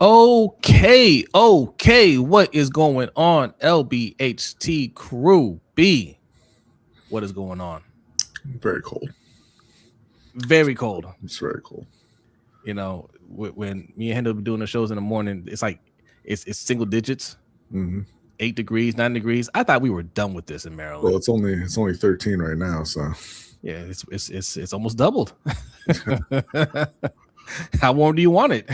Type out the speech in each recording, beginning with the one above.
Okay, what is going on, LBHT crew? B, what is going on? Very cold. Very cold. It's very cold. You know, when me and Hendo be doing the shows in the morning, it's like it's single digits, 8 degrees, 9 degrees. I thought we were done with this in Maryland. Well, it's only 13 right now, so yeah, it's almost doubled. How warm do you want it?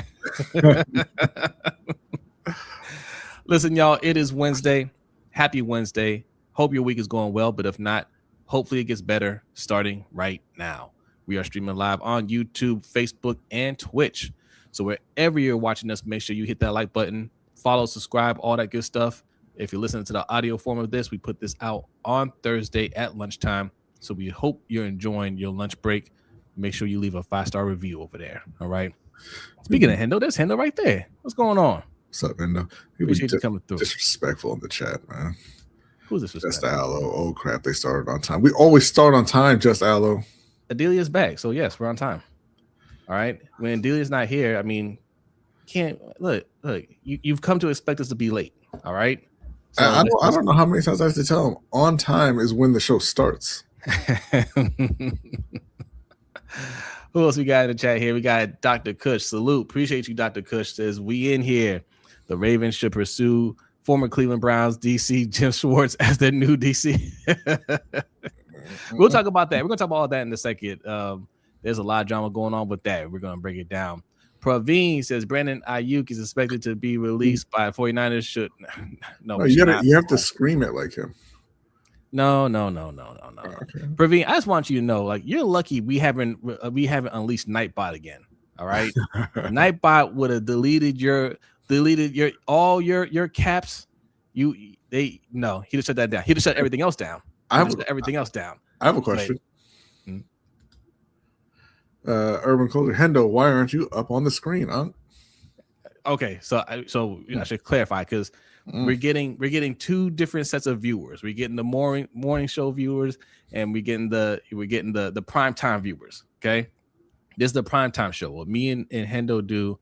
Listen, y'all, it is Wednesday. Happy Wednesday. Hope your week is going well, but if not, hopefully it gets better starting right now. We are streaming live on YouTube, Facebook, and Twitch. So wherever you're watching us, make sure you hit that like button, follow, subscribe, all that good stuff. If you're listening to the audio form of this, we put this out on Thursday at lunchtime. So we hope you're enjoying your lunch break. Make sure you leave a 5-star review over there. All right. Speaking of Hendo, there's Hendo right there. What's going on? What's up, Hendo? Appreciate you coming through. Disrespectful in the chat, man. Who's this? Just Aloe. Oh crap! They started on time. We always start on time. Just Aloe. Adelia's back, so yes, we're on time. All right. When Adelia's not here, I mean, can't look. You've come to expect us to be late. All right. So I don't know how many times I have to tell them on time is when the show starts. Who else we got in the chat here? We got Dr. Kush. Salute. Appreciate you, Dr. Kush. Says we in here. The Ravens should pursue former Cleveland Browns DC Jim Schwartz as their new DC. We'll talk about that. We're going to talk about all that in a second. There's a lot of drama going on with that. We're going to break it down. Praveen says Brandon Ayuk is expected to be released by 49ers. No, you have to scream it like him. No. Okay. Praveen, I just want you to know, like, you're lucky we haven't unleashed Nightbot again. All right. Nightbot would have deleted your all your caps. He'd have shut that down. He'd have shut everything else down. I have a question. Urban Culture Hendo, why aren't you up on the screen, huh? Okay, so I should clarify because we're getting two different sets of viewers. We're getting the morning show viewers, and we're getting the primetime viewers. Okay, this is the primetime show. What me and Hendo do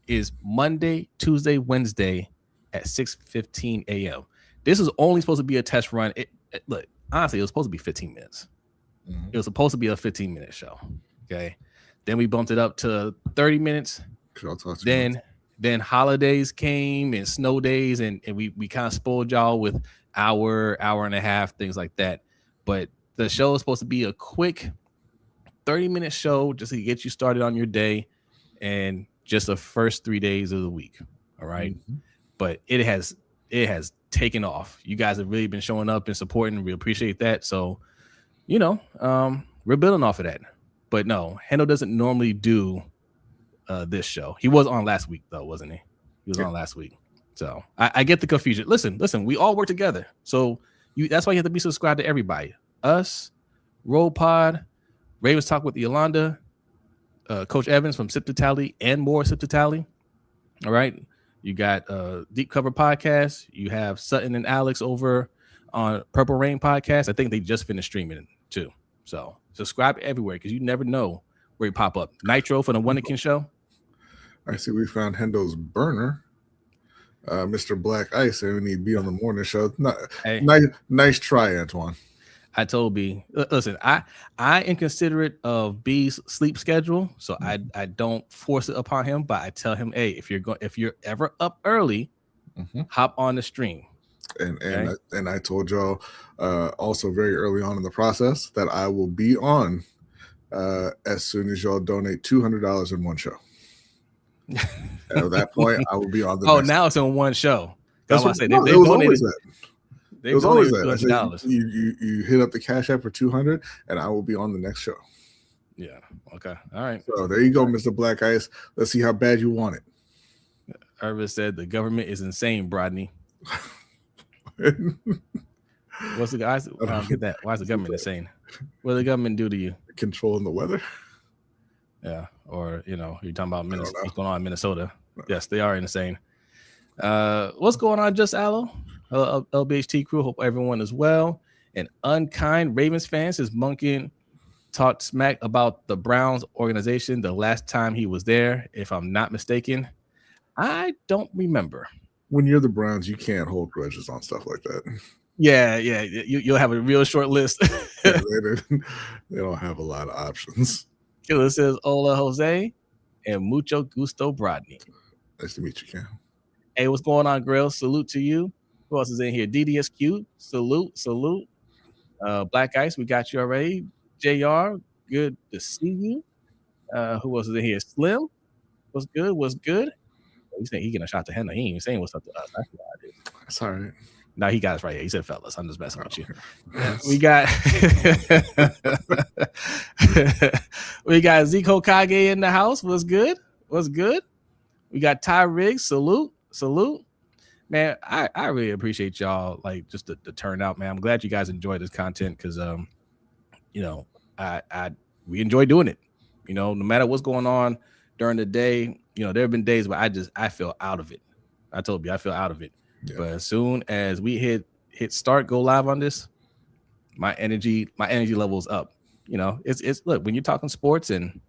is Monday, Tuesday, Wednesday at 6:15 a.m. This is only supposed to be a test run. Look, honestly, it was supposed to be 15 minutes. It was supposed to be a 15-minute show. Okay, then we bumped it up to 30 minutes. Then holidays came and snow days, and we kind of spoiled y'all with hour and a half, things like that. But the show is supposed to be a quick 30-minute show just to get you started on your day and just the first 3 days of the week. All right. But it has taken off. You guys have really been showing up and supporting. We appreciate that. So, we're building off of that. But no, Hendo doesn't normally do this show. He was on last week, though, wasn't he? He was on last week. So I get the confusion. Listen, we all work together. So that's why you have to be subscribed to everybody. Us, Roll Pod, Ravens Talk with Yolanda, Coach Evans from Sip to Tally, and more Sip to Tally. All right. You got Deep Cover Podcast. You have Sutton and Alex over on Purple Rain Podcast. I think they just finished streaming too. So subscribe everywhere because you never know where you pop up. Nitro for the Monken show. I see we found Hendo's burner, Mr. Black Ice, and we need to be on the morning show. Nice try, Antoine. I told B, listen, I am considerate of B's sleep schedule, so I don't force it upon him, but I tell him, hey, if you're ever up early, hop on the stream. And I told y'all also very early on in the process that I will be on as soon as y'all donate $200 in one show. At that point, I will be on the. Now it's in one show. That's what I said. It was always that. It was always that. I said, you hit up the Cash App for $200, and I will be on the next show. Yeah. Okay. All right. So there you go, Mr. Black Ice. Let's see how bad you want it. Irvis said the government is insane, Brodny. What's the guys? I don't get that. Why is the government insane? What did the government do to you? Controlling the weather. Yeah, or you're talking about Minnesota, what's going on in Minnesota? Yes, they are insane. What's going on, Just Aloe? Hello, LBHT crew. Hope everyone is well. And Unkind Ravens fans, says Monken talked smack about the Browns organization the last time he was there, if I'm not mistaken. I don't remember. When you're the Browns, you can't hold grudges on stuff like that. Yeah. You'll have a real short list. Yeah, they don't have a lot of options. Killer says Hola Jose and mucho gusto Brodny. Nice to meet you, Cam. Hey, what's going on, Grill? Salute to you. Who else is in here? DDSQ. Salute. Black Ice, we got you already. JR, good to see you. Who else is in here? Slim, what's good? He's saying he getting a shot to Henna. He ain't even saying what's up to us. That's what I did. That's all right. No, he got us right here. He said, fellas, I'm just messing with you. Yes. We got we got Zico Kage in the house. What's good? We got Ty Riggs. Salute. Man, I really appreciate y'all, like, just the turnout, man. I'm glad you guys enjoy this content because we enjoy doing it. No matter what's going on during the day, there have been days where I feel out of it. I told you I feel out of it. Yeah. But as soon as we hit start, go live on this, my energy level's up. It's look, when you're talking sports and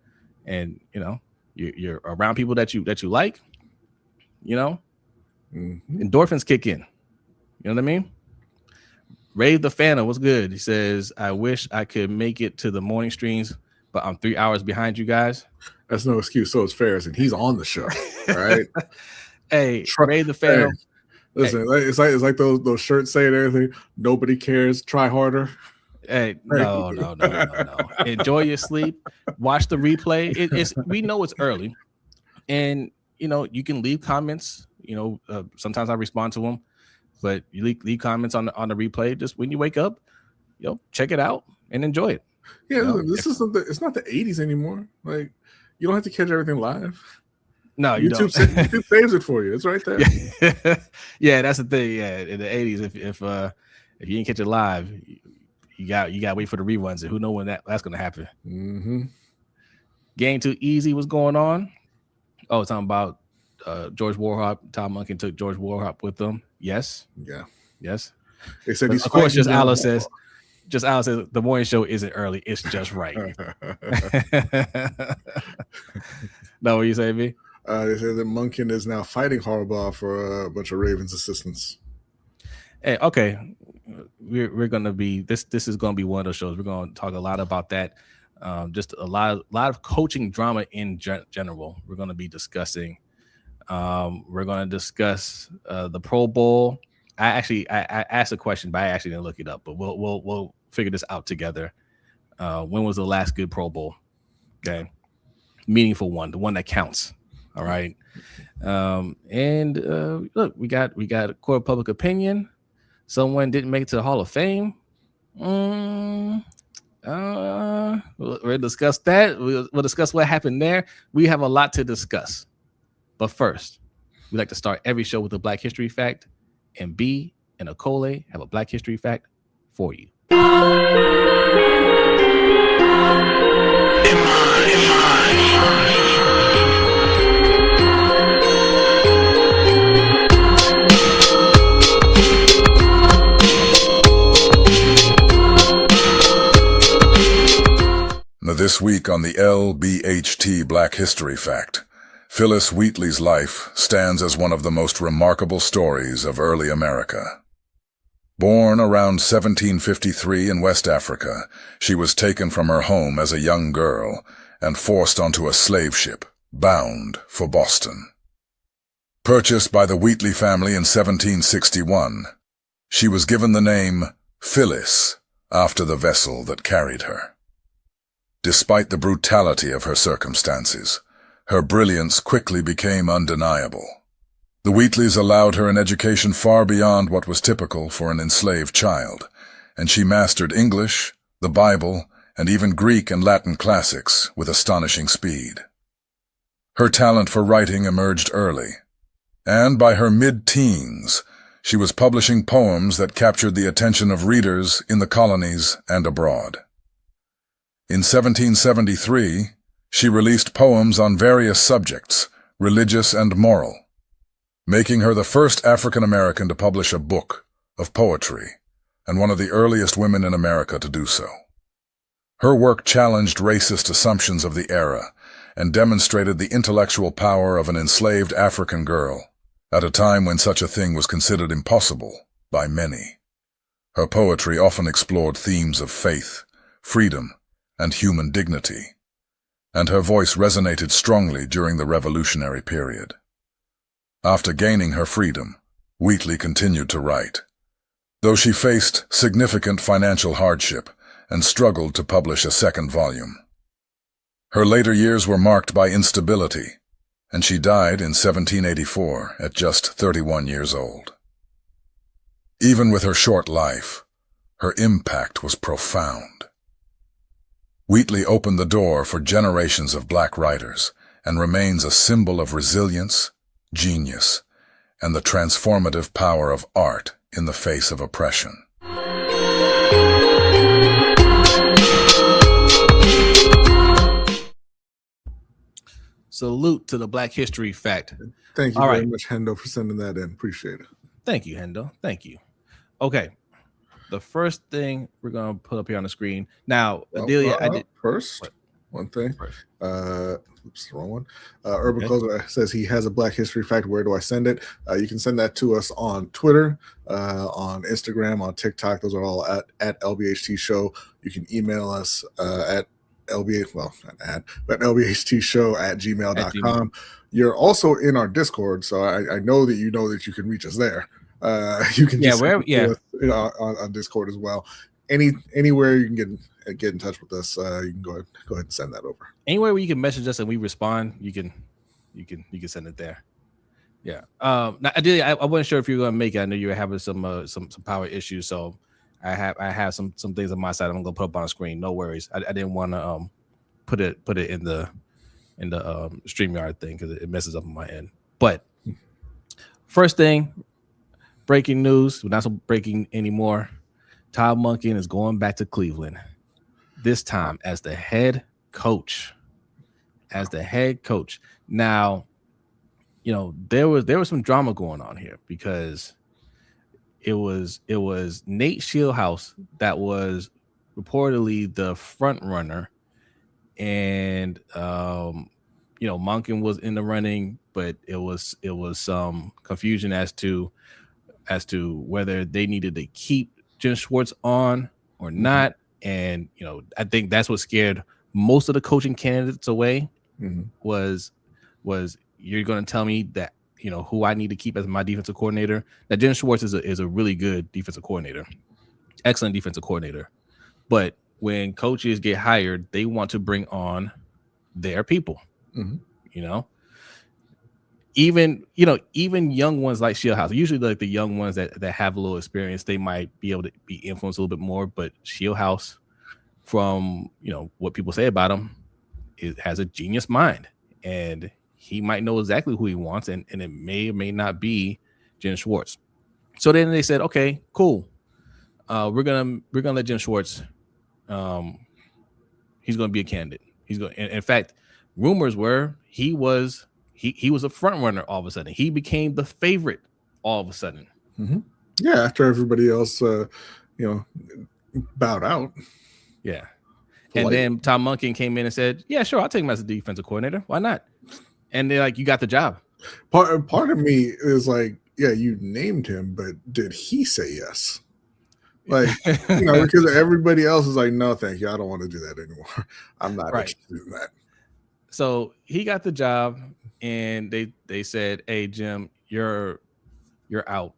you're around people that you like, endorphins kick in. You know what I mean? Rave the Fana, what's good? He says, I wish I could make it to the morning streams, but I'm 3 hours behind you guys. That's no excuse. So it's Ferris, and he's on the show, right? Hey, Rave the Fana. Hey, listen, it's like those shirts saying everything. Nobody cares. Try harder. Hey, no. Enjoy your sleep. Watch the replay. We know it's early, and you can leave comments. Sometimes I respond to them, but you leave comments on the replay just when you wake up. Check it out and enjoy it. Yeah, it's not the 80s anymore. Like, you don't have to catch everything live. No, you YouTube don't. YouTube saves it for you. It's right there. Yeah, that's the thing. Yeah, in the 80s, if you didn't catch it live, you got to wait for the reruns, and who knows when that's going to happen. Mm-hmm. Game Too Easy, what's going on? Oh, talking about George Warhop. Todd Monken took George Warhop with them. Yes. Yeah. Yes. They said he's, of course, just Alice says the morning show isn't early. It's just right. No, what you say, B? They said that Monken is now fighting Harbaugh for a bunch of Ravens assistants. Hey, okay. We're gonna be this is gonna be one of those shows. We're gonna talk a lot about that. Just a lot of coaching drama in general. We're gonna be discussing. We're gonna discuss the Pro Bowl. I asked a question, but I actually didn't look it up. But we'll figure this out together. When was the last good Pro Bowl? Okay, meaningful one, the one that counts. All right. And look, we got a court of public opinion. Someone didn't make it to the Hall of Fame. We'll discuss that. We'll discuss what happened there. We have a lot to discuss. But first, we like to start every show with a Black History fact. And B and Akole have a Black History fact for you. Now this week on the LBHT Black History Fact, Phyllis Wheatley's life stands as one of the most remarkable stories of early America. Born around 1753 in West Africa, she was taken from her home as a young girl and forced onto a slave ship, bound for Boston. Purchased by the Wheatley family in 1761, she was given the name Phyllis after the vessel that carried her. Despite the brutality of her circumstances, her brilliance quickly became undeniable. The Wheatleys allowed her an education far beyond what was typical for an enslaved child, and she mastered English, the Bible, and even Greek and Latin classics with astonishing speed. Her talent for writing emerged early, and by her mid-teens, she was publishing poems that captured the attention of readers in the colonies and abroad. In 1773, she released poems on various subjects, religious and moral, making her the first African American to publish a book of poetry and one of the earliest women in America to do so. Her work challenged racist assumptions of the era and demonstrated the intellectual power of an enslaved African girl at a time when such a thing was considered impossible by many. Her poetry often explored themes of faith, freedom, and human dignity, and her voice resonated strongly during the Revolutionary period. After gaining her freedom, Wheatley continued to write, though she faced significant financial hardship and struggled to publish a second volume. Her later years were marked by instability, and she died in 1784 at just 31 years old. Even with her short life, her impact was profound. Wheatley opened the door for generations of black writers and remains a symbol of resilience, genius, and the transformative power of art in the face of oppression. Salute to the Black History Fact. Thank you very much, Hendo, for sending that in. Appreciate it. Thank you, Hendo. Thank you. Okay. The first thing we're going to put up here on the screen. Now, Adelia, I did. First, one thing. First. Oops, wrong one. Urban Closer says he has a Black History Fact. Where do I send it? You can send that to us on Twitter, on Instagram, on TikTok. Those are all at LBHT Show. You can email us at LBHTShow@gmail.com. You're also in our Discord, so I know that you can reach us there. You can on Discord as well. Anywhere you can get in touch with us, you can go ahead and send that over. Anywhere where you can message us and we respond, you can send it there. Yeah. Now, I wasn't sure if you were gonna make it. I know you were having some power issues, so I have some things on my side I'm gonna put up on the screen. No worries. I didn't want to put it in the StreamYard thing because it messes up on my end. But first thing, breaking news. We're not so breaking anymore. Todd Monken is going back to Cleveland. This time as the head coach. Now, there was some drama going on here because it was Nate Shieldhouse that was reportedly the front runner, and Monken was in the running, but it was some confusion as to whether they needed to keep Jim Schwartz on or not. And I think that's what scared most of the coaching candidates away. Was you're going to tell me that who I need to keep as my defensive coordinator? Now, Jim Schwartz is a really good defensive coordinator, excellent defensive coordinator. But when coaches get hired, they want to bring on their people. Even young ones like Shieldhouse, usually like the young ones that have a little experience, they might be able to be influenced a little bit more. But Shieldhouse, from what people say about him, has a genius mind, and he might know exactly who he wants, and it may or may not be Jim Schwartz. So then they said, okay, cool. We're gonna let Jim Schwartz. He's gonna be a candidate. He's going. In fact, rumors were he was a front runner. All of a sudden, he became the favorite. All of a sudden, yeah. After everybody else, bowed out. Yeah. And then Tom Monken came in and said, yeah, sure, I'll take him as a defensive coordinator. Why not? And they're like, you got the job. Part of me is like, yeah, you named him, but did he say yes? Like, because everybody else is like, no, thank you. I don't want to do that anymore. I'm not interested in that. So he got the job, and they said, hey, Jim, you're out.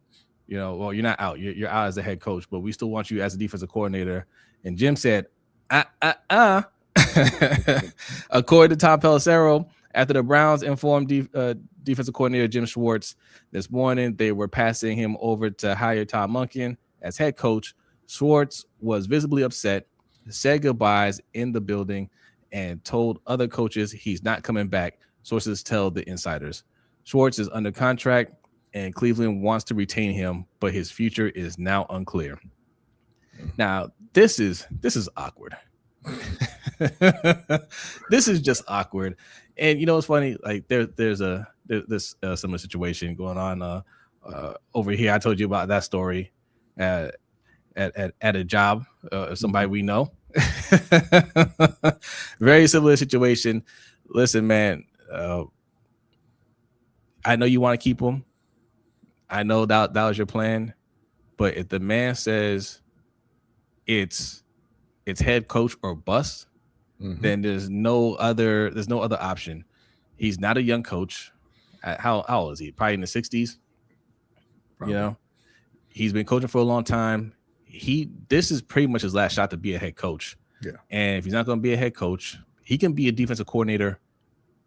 Well, you're not out. You're out as a head coach, but we still want you as a defensive coordinator. And Jim said, According to Tom Pelissero, after the Browns informed defensive coordinator Jim Schwartz this morning they were passing him over to hire Todd Monken as head coach, Schwartz was visibly upset, said goodbyes in the building, and told other coaches he's not coming back, sources tell the insiders. Schwartz is under contract, and Cleveland wants to retain him, but his future is now unclear. Now, this is awkward. This is just awkward. And it's funny, like there's this similar situation going on over here. I told you about that story at a job of somebody we know. Very similar situation. Listen, man. I know you want to keep him. I know that was your plan, but if the man says it's head coach or bust, then there's no other option. He's not a young coach. How old is he? Probably in the 60s. Probably. You know, he's been coaching for a long time. This is pretty much his last shot to be a head coach. Yeah. And if he's not going to be a head coach, he can be a defensive coordinator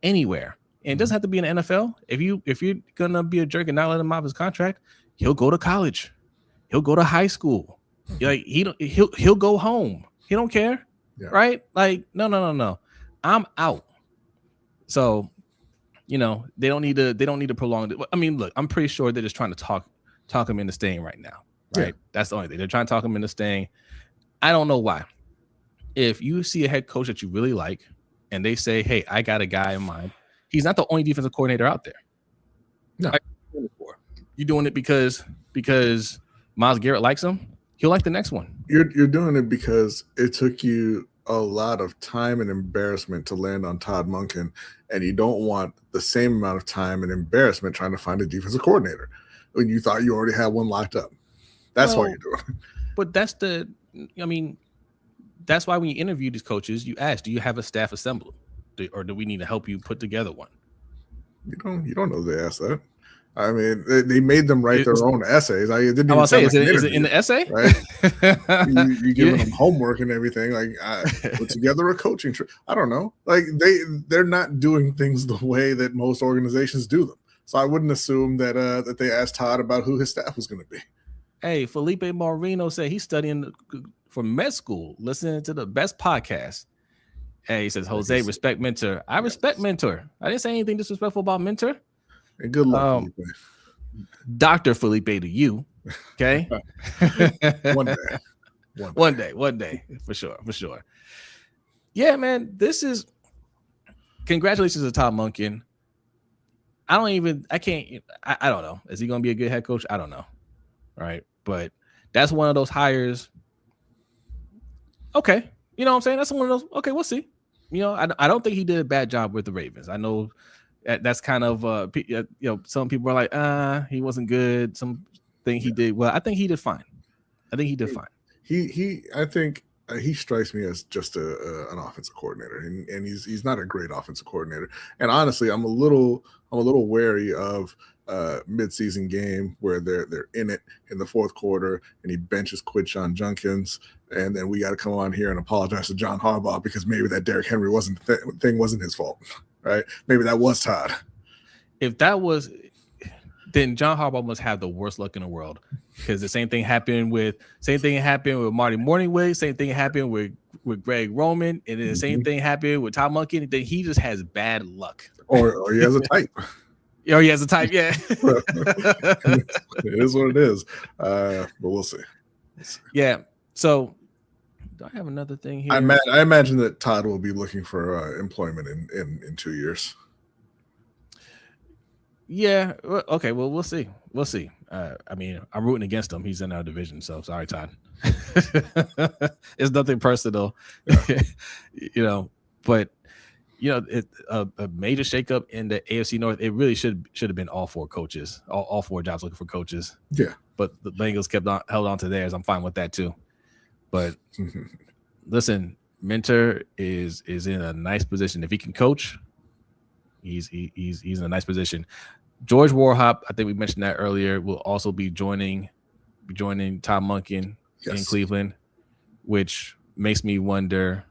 anywhere. And it doesn't have to be in the NFL. If you're gonna be a jerk and not let him off his contract, he'll go to college. He'll go to high school. Like he'll go home. He don't care. Yeah. Right? Like, no. I'm out. So, they don't need to prolong it. I mean, look, I'm pretty sure they're just trying to talk him into staying right now. Right. Yeah. That's the only thing. They're trying to talk him into staying. I don't know why. If you see a head coach that you really like and they say, hey, I got a guy in mind, he's not the only defensive coordinator out there. No. You're doing it because Myles Garrett likes him. He'll like the next one. You're doing it because it took you a lot of time and embarrassment to land on Todd Monken, and you don't want the same amount of time and embarrassment trying to find a defensive coordinator when you thought you already had one locked up. That's why you're doing it. But that's why when you interview these coaches, you ask, do you have a staff assembled? Or do we need to help you put together one? You don't know they asked that. I mean, they made them write their own essays. Is it in the essay? Right? you giving them homework and everything. Like, put together a coaching trip. I don't know. Like they're not doing things the way that most organizations do them. So I wouldn't assume that they asked Todd about who his staff was going to be. Hey, Felipe Moreno said he's studying for med school, listening to the best podcast. Hey, he says, Jose, respect mentor. I respect mentor. I didn't say anything disrespectful about mentor. And good luck, Felipe. Dr. Felipe to you. Okay. One day. For sure. Yeah, man. Congratulations to Todd Monken. I don't know. Is he going to be a good head coach? I don't know. Right. But that's one of those hires. Okay. You know what I'm saying? That's one of those. Okay, we'll see. I don't think he did a bad job with the Ravens. I know that's kind of some people are like, he wasn't good. Some think he did well. I think he did fine. I think he strikes me as just an offensive coordinator, and he's not a great offensive coordinator. And honestly, I'm a little wary of mid-season game where they're in it in the fourth quarter and he benches Quidshon Junkins, and then we got to come on here and apologize to John Harbaugh because maybe that Derrick Henry wasn't his fault, right? Maybe that was Todd. If that was, then John Harbaugh must have the worst luck in the world, because the same thing happened with Marty Morningway, same thing happened with Greg Roman, and then the same thing happened with Todd Monken. Then he just has bad luck, or he has a type. Or he has a type, yeah. It is what it is. But we'll see. Yeah. So, do I have another thing here? I imagine that Todd will be looking for employment in 2 years. Yeah. Okay. Well, we'll see. I mean, I'm rooting against him. He's in our division, so sorry, Todd. It's nothing personal, but. A major shakeup in the AFC North. It really should have been all four coaches, all four jobs looking for coaches. Yeah, but the Bengals held on to theirs. I'm fine with that too. But listen, Mentor is in a nice position. If he can coach, he's in a nice position. George Warhop, I think we mentioned that earlier, will also be joining Todd Monken in Cleveland, which makes me wonder.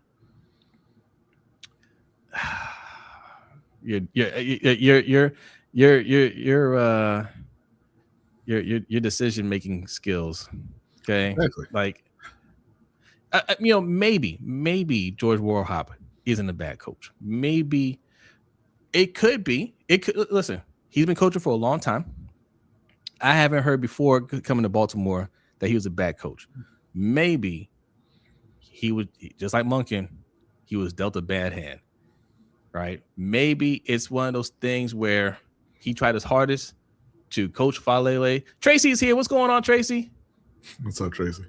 Your decision making skills, okay? Exactly. Like, maybe George Warhop isn't a bad coach. Maybe it could be. Listen. He's been coaching for a long time. I haven't heard before coming to Baltimore that he was a bad coach. Maybe he was just like Monken. He was dealt a bad hand. Right? Maybe it's one of those things where he tried his hardest to coach Falele. Tracy's here. What's going on, Tracy? What's up, Tracy?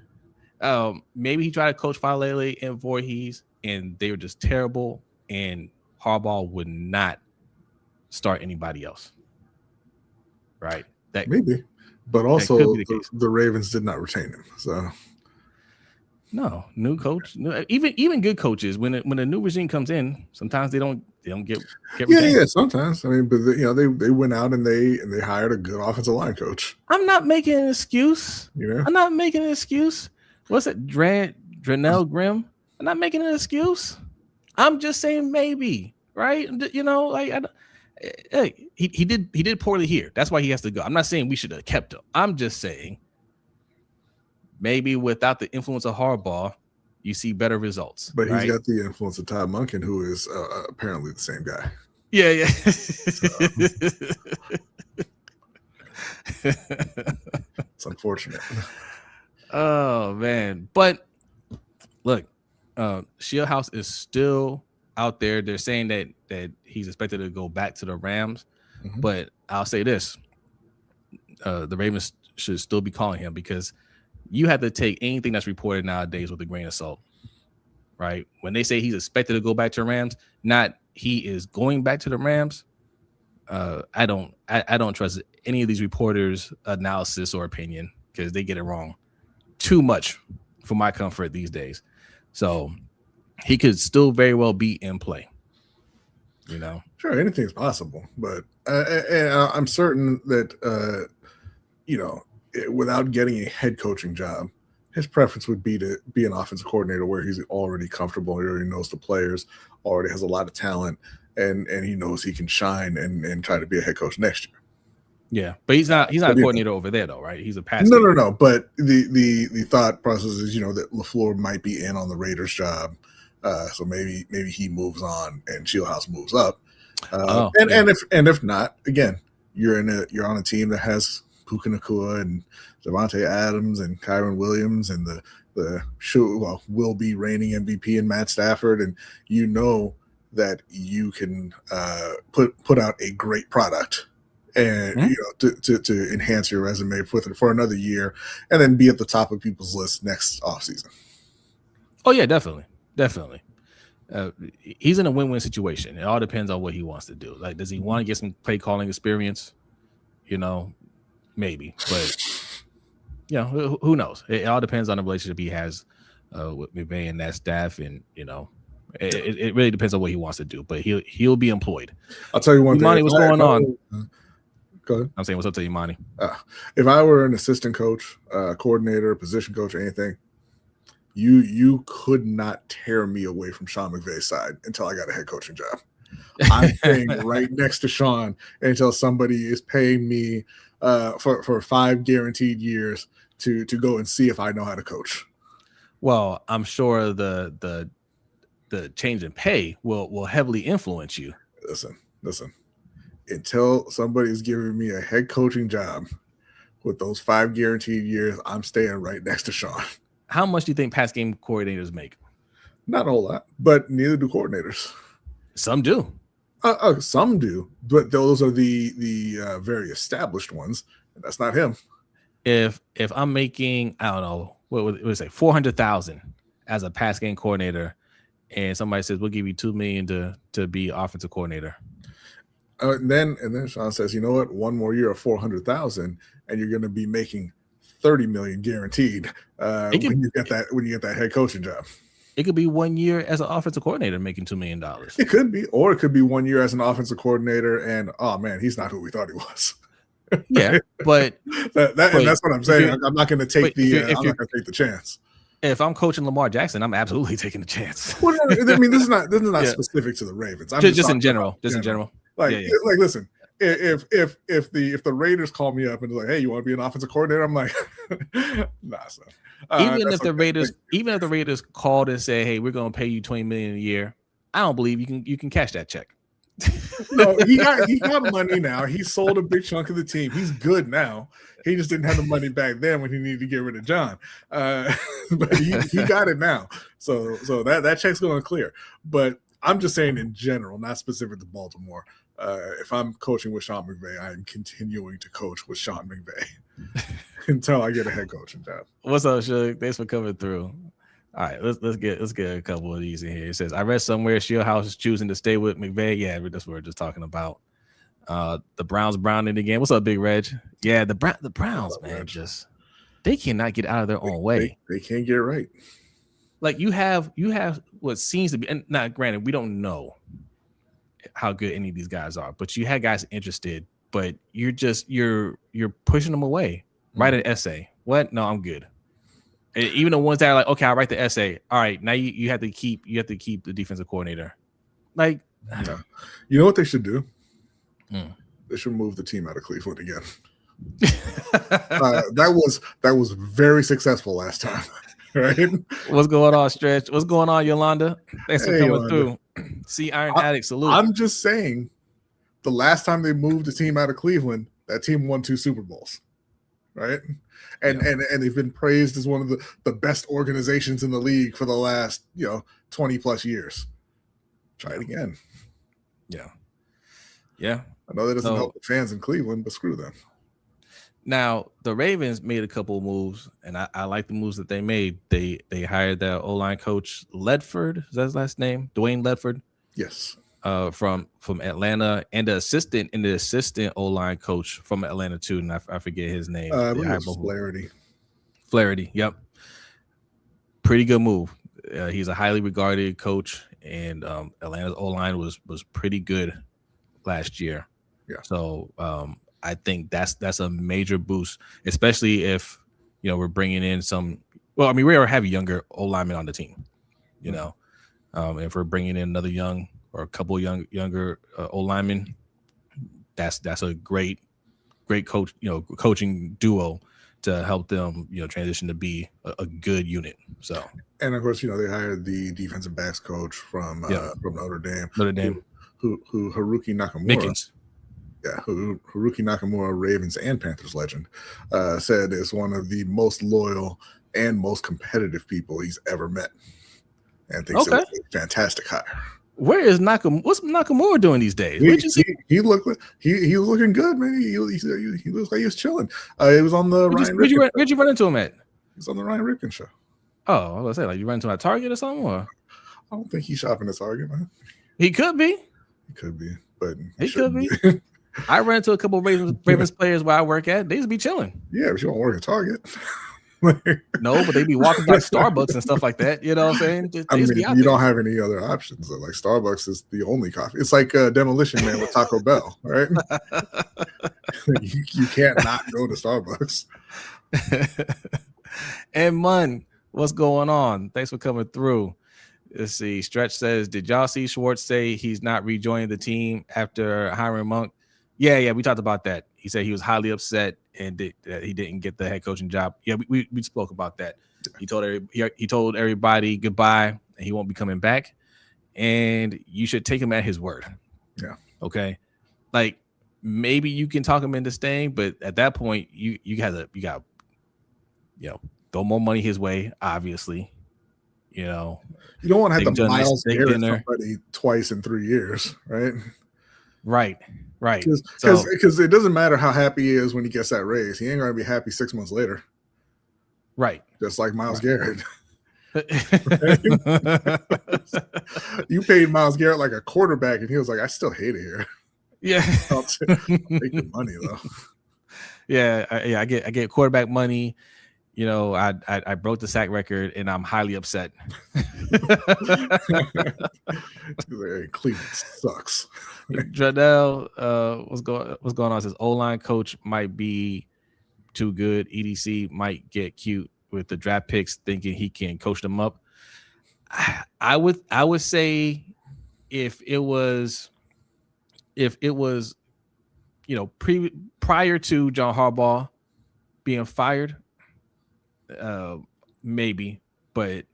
Maybe he tried to coach Falele and Voorhees, and they were just terrible. And Harbaugh would not start anybody else. Right? That maybe, but also the Ravens did not retain him. So no, new coach, even good coaches, when a new regime comes in, sometimes they don't get retained. Yeah, sometimes. I mean, but they went out and they hired a good offensive line coach. I'm not making an excuse. I'm not making an excuse. What's it, Drenell Grimm? I'm not making an excuse. I'm just saying maybe, right? He did poorly here. That's why he has to go. I'm not saying we should have kept him. I'm just saying maybe without the influence of Harbaugh, you see better results. But he's got the influence of Todd Monken, who is apparently the same guy. Yeah. It's unfortunate. Oh man, but look, Shieldhouse is still out there. They're saying that he's expected to go back to the Rams, but I'll say this: the Ravens should still be calling him, because you have to take anything that's reported nowadays with a grain of salt, right? When they say he's expected to go back to the Rams, not he is going back to the Rams. I don't trust any of these reporters' analysis or opinion, because they get it wrong too much for my comfort these days. So he could still very well be in play. Sure, anything's possible, but I'm certain that without getting a head coaching job, his preference would be to be an offensive coordinator where he's already comfortable, he already knows the players, already has a lot of talent, and he knows he can shine and try to be a head coach next year. Yeah, but he's not a coordinator over there though, right? He's a pass. No. But the thought process is, that LaFleur might be in on the Raiders job, so maybe he moves on and Shieldhouse moves up. If not, again, you're on a team that has Puka Nacua and Devontae Adams and Kyron Williams and will be reigning MVP and Matt Stafford, and that you can put out a great product and to enhance your resume for another year, and then be at the top of people's list next offseason. Oh yeah, definitely. He's in a win-win situation. It all depends on what he wants to do. Like, does he want to get some play calling experience? Maybe, but who knows? It all depends on the relationship he has with McVay and that staff, and it really depends on what he wants to do. But he'll be employed. I'll tell you one thing. Imani, what's going on? Go ahead. I'm saying what's up to you, Imani. If I were an assistant coach, coordinator, position coach, or anything, you could not tear me away from Sean McVay's side until I got a head coaching job. I'm staying right next to Sean until somebody is paying me for 5 guaranteed years to go and see if I know how to coach. Well, I'm sure the change in pay will heavily influence you. Listen. Until somebody's giving me a head coaching job with those 5 guaranteed years, I'm staying right next to Sean. How much do you think pass game coordinators make? Not a whole lot, but neither do coordinators. Some do. Some do, but those are the very established ones. And that's not him. If I'm making, I don't know, what would it say, $400,000 as a pass game coordinator, and somebody says we'll give you $2 million to be offensive coordinator. And then Sean says, you know what? One more year of $400,000, and you're going to be making $30 million guaranteed when you get that head coaching job. It could be 1 year as an offensive coordinator making $2 million. It could be, or it could be 1 year as an offensive coordinator, and oh man, he's not who we thought he was. Yeah, but that's what I'm saying. I'm not going to take the chance. If I'm coaching Lamar Jackson, I'm absolutely taking the chance. Well, I mean, this is not specific to the Ravens. Just in general. In general. Like, listen, if the Raiders call me up and they're like, hey, you want to be an offensive coordinator? I'm like, nah, son. Even if the Raiders called and say, hey, we're going to pay you $20 million a year, I don't believe you can cash that check. No, he got money now. He sold a big chunk of the team. He's good now. He just didn't have the money back then when he needed to get rid of John. But he got it now. So that check's going to clear. But I'm just saying in general, not specific to Baltimore. If I'm coaching with Sean McVay, I am continuing to coach with Sean McVay until I get a head coaching job. What's up, Shug? Thanks for coming through. All right, let's get a couple of these in here. It says, I read somewhere Shieldhouse is choosing to stay with McVay. Yeah, that's what we're just talking about. The Browns browning again. What's up, Big Reg? Yeah, the Browns, man, Reg? Just they cannot get out of their own way. They can't get right. Like you have what seems to be, and now granted, we don't know how good any of these guys are, but you had guys interested, but you're pushing them away. Write an essay. What? No, I'm good. And even the ones that are like, okay, I'll write the essay. All right, now you have to keep the defensive coordinator. Like, yeah. You know what they should do? They should move the team out of Cleveland again. That was very successful last time. Right? What's going on, Stretch? What's going on, Yolanda? Thanks for coming through. See, Iron Addict, salute. I'm just saying, the last time they moved the team out of Cleveland, that team won 2 Super Bowls, right? And they've been praised as one of the best organizations in the league for the last 20 plus years. Try it again. Yeah. I know that doesn't help the fans in Cleveland, but screw them. Now, the Ravens made a couple of moves, and I like the moves that they made. They hired their O-line coach, Ledford. Is that his last name? Dwayne Ledford? Yes. From Atlanta, and the assistant O-line coach from Atlanta, too, and I forget his name. Flaherty. Flaherty, yep. Pretty good move. He's a highly regarded coach, and Atlanta's O-line was pretty good last year. Yeah. So I think that's a major boost, especially if we're bringing in some. Well, I mean, we already have younger O linemen on the team, if we're bringing in another young or a couple younger O linemen, that's a great coach, coaching duo to help them, transition to be a good unit. So, and of course, they hired the defensive backs coach from Notre Dame. Who Haruki Nakamura. Mickens. Yeah, Haruki Nakamura, Ravens and Panthers legend, said is one of the most loyal and most competitive people he's ever met, and thinks it was a fantastic hire. Where is Nakamura? What's Nakamura doing these days? He was looking good, man. He looks like he was chilling. He was on the where'd you run into him at? He was on the Ryan Ripken show. Oh, I was gonna say, like, you ran into him at Target or something, or? I don't think he's shopping at Target, man. He could be. He could be, but he could be. I ran into a couple of Ravens players where I work at. They just be chilling. Yeah, but you don't work at Target. No, but they be walking by Starbucks and stuff like that. You know what I'm saying? You don't have any other options. Like Starbucks is the only coffee. It's like Demolition Man with Taco Bell, right? you can't not go to Starbucks. And Mun, what's going on? Thanks for coming through. Let's see. Stretch says, did y'all see Schwartz say he's not rejoining the team after hiring Monk? Yeah, we talked about that. He said he was highly upset and that he didn't get the head coaching job. Yeah, we spoke about that. He told everybody goodbye and he won't be coming back. And you should take him at his word. Yeah. Okay. Like, maybe you can talk him into staying, but at that point, you got throw more money his way, obviously. You don't want to have to Miles Garrett somebody twice in 3 years, right? Right. Because it doesn't matter how happy he is when he gets that raise. He ain't going to be happy 6 months later. Right. Just like Miles Garrett. You paid Miles Garrett like a quarterback, and he was like, I still hate it here. Yeah. I'll take the money, though. Yeah, I get quarterback money. I broke the sack record, and I'm highly upset. Cleveland sucks. Jardell, what's going on? Says O-line coach might be too good. EDC might get cute with the draft picks, thinking he can coach them up. I would say if it was prior to John Harbaugh being fired. Maybe, but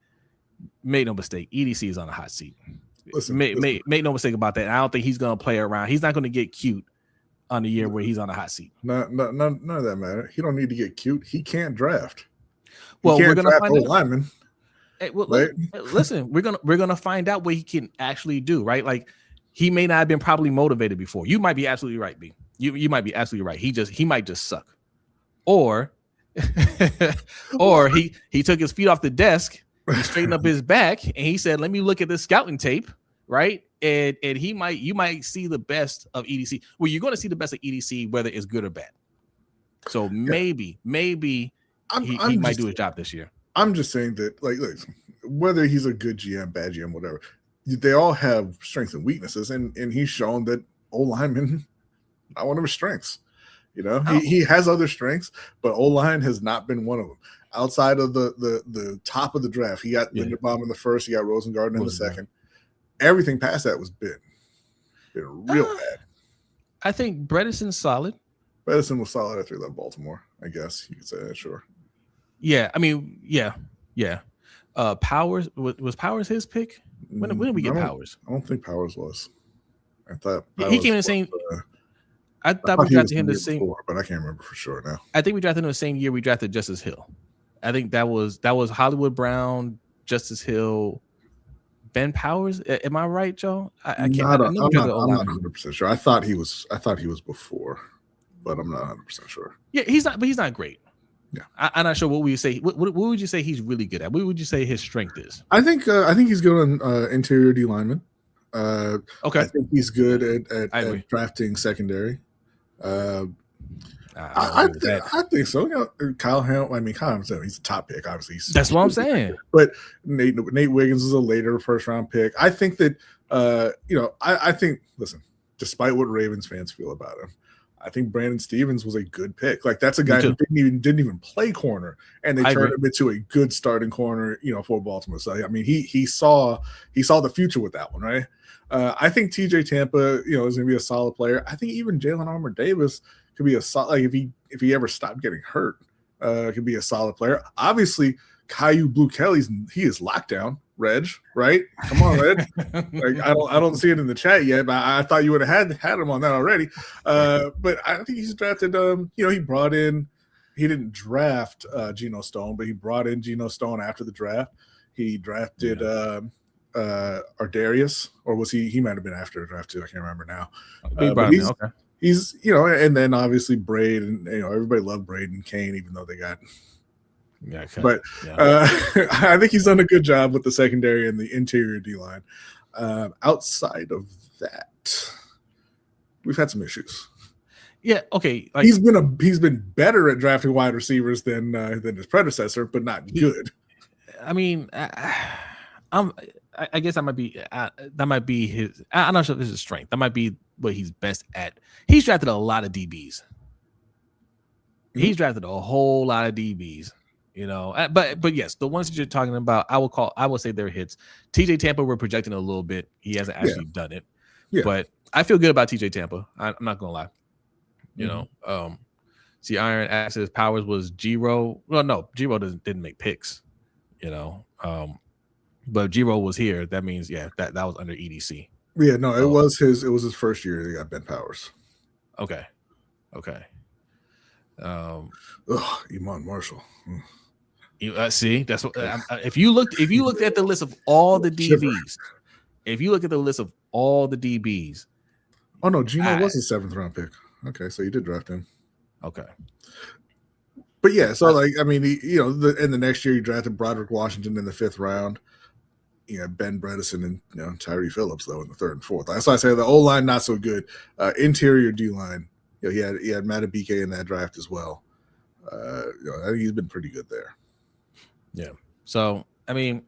make no mistake, EDC is on a hot seat. Listen. Make no mistake about that. I don't think he's going to play around. He's not going to get cute on the year where he's on a hot seat. None of that matter. He don't need to get cute. He can't draft. Well, we're going to find out. Lineman. Hey, listen, we're gonna find out what he can actually do. Right, like he may not have been probably motivated before. You might be absolutely right, B. You might be absolutely right. He might just suck, or he took his feet off the desk he straightened up his back and he said, "Let me look at this scouting tape." Right. And you might see the best of EDC. Well, you're going to see the best of EDC, whether it's good or bad. So maybe he might do his job this year. I'm just saying that, like, look, whether he's a good GM, bad GM, whatever, they all have strengths and weaknesses, and he's shown that O-lineman not one of his strengths. You know, he has other strengths, but O-line has not been one of them. Outside of the top of the draft, he got Linderbaum in the first, he got Rosengarten in the second. Everything past that was been real bad. I think Bredesen's solid. Bredesen was solid after he left Baltimore. I guess you could say that, sure. Yeah, I mean, yeah. Powers was Powers his pick? When did we get Powers? I don't think Powers was. I thought he came in the same. I thought we drafted him the same, before, but I can't remember for sure now. I think we drafted him the same year we drafted Justice Hill. I think that was Hollywood Brown, Justice Hill, Ben Powers. Am I right, Joe? I can't. I'm not 100% sure. I thought he was before, but I'm not 100% sure. Yeah, he's not. But he's not great. Yeah, I'm not sure what would you say. What would you say he's really good at? What would you say his strength is? I think he's good on interior D lineman. Okay, I think he's good at drafting secondary. I think so. You know, Kyle Hamilton, he's a top pick, obviously. That's what I'm saying. But Nate Wiggins is a later first round pick. I think that I think, listen, despite what Ravens fans feel about him, I think Brandon Stevens was a good pick. Like, that's a guy who didn't even play corner, and they turned him into a good starting corner, for Baltimore. So I mean, he saw the future with that one, right? I think TJ Tampa, is going to be a solid player. I think even Jalen Armour Davis could be a solid. Like, if he ever stopped getting hurt, could be a solid player. Obviously, Caillou Blue Kelly, he is lockdown. Reg, right? Come on, Reg. Like, I don't see it in the chat yet, but I thought you would have had him on that already. But I think he's drafted. He brought in. He didn't draft Geno Stone, but he brought in Geno Stone after the draft. He drafted Ardarius, or was he? He might have been after the draft too. I can't remember now. Okay. He's and then obviously Braid, and everybody loved Braid and Kane, even though they got. Yeah, okay. But I think he's done a good job with the secondary and the interior D line. Outside of that, we've had some issues. Yeah, okay. Like, he's been better at drafting wide receivers than his predecessor, but not good. I mean, I guess that might be his. I'm not sure if this is strength. That might be what he's best at. He's drafted a lot of DBs. He's drafted a whole lot of DBs. But yes, the ones that you're talking about, I will say they're hits. TJ Tampa, we're projecting a little bit. He hasn't actually done it. Yeah. But I feel good about TJ Tampa. I'm not gonna lie. See, Iron asks Powers was Giro. Well, no, Giro didn't make picks. But Giro was here. That means that was under EDC. Yeah, no, it was his first year. He got Ben Powers. Okay. Iman Marshall. See, that's what. If you looked at the list of all the DBs, oh no, Geno was a 7th round pick. Okay, so you did draft him. Okay, but yeah, so in the next year you drafted Broderick Washington in the 5th round. Ben Bredesen and Tyree Phillips though in the 3rd and 4th. That's why I say the O line not so good. Interior D line, he had Matabike in that draft as well. I think he's been pretty good there. Yeah. So I mean,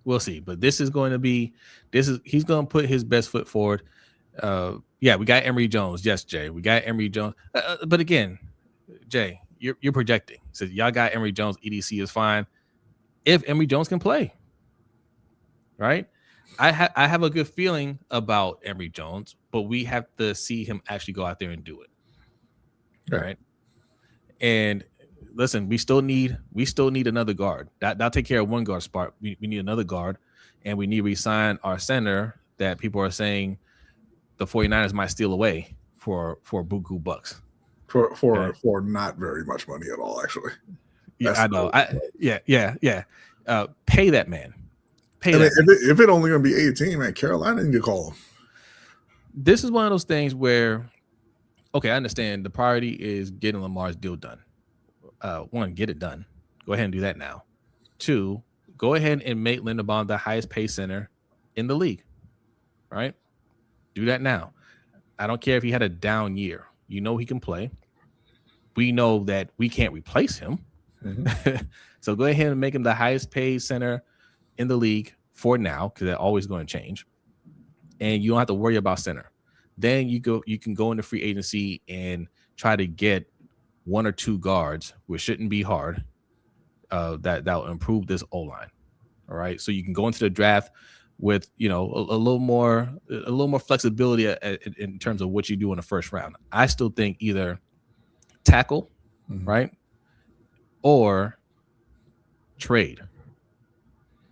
we'll see. But he's going to put his best foot forward. We got Emory Jones. Yes, Jay, we got Emory Jones. But again, Jay, you're projecting. So y'all got Emory Jones. EDC is fine if Emory Jones can play. Right. I have a good feeling about Emory Jones, but we have to see him actually go out there and do it. Right. And listen, we still need another guard. That'll take care of one guard spot. We need another guard, and we need to re-sign our center that people are saying the 49ers might steal away for buku bucks. For not very much money at all, actually. Yeah, I know. Pay that man. If it only going to be 18, man, Carolina need to call him. This is one of those things where, okay, I understand the priority is getting Lamar's deal done. One, get it done. Go ahead and do that now. 2, go ahead and make Linderbaum the highest paid center in the league. Right? Do that now. I don't care if he had a down year. You know he can play. We know that we can't replace him. Mm-hmm. So go ahead and make him the highest paid center in the league for now, because they're always going to change. And you don't have to worry about center. Then you can go into free agency and try to get 1 or 2 guards, which shouldn't be hard. That will improve this O-line. All right. So you can go into the draft with, a little more flexibility in terms of what you do in the first round. I still think either tackle, right, or trade.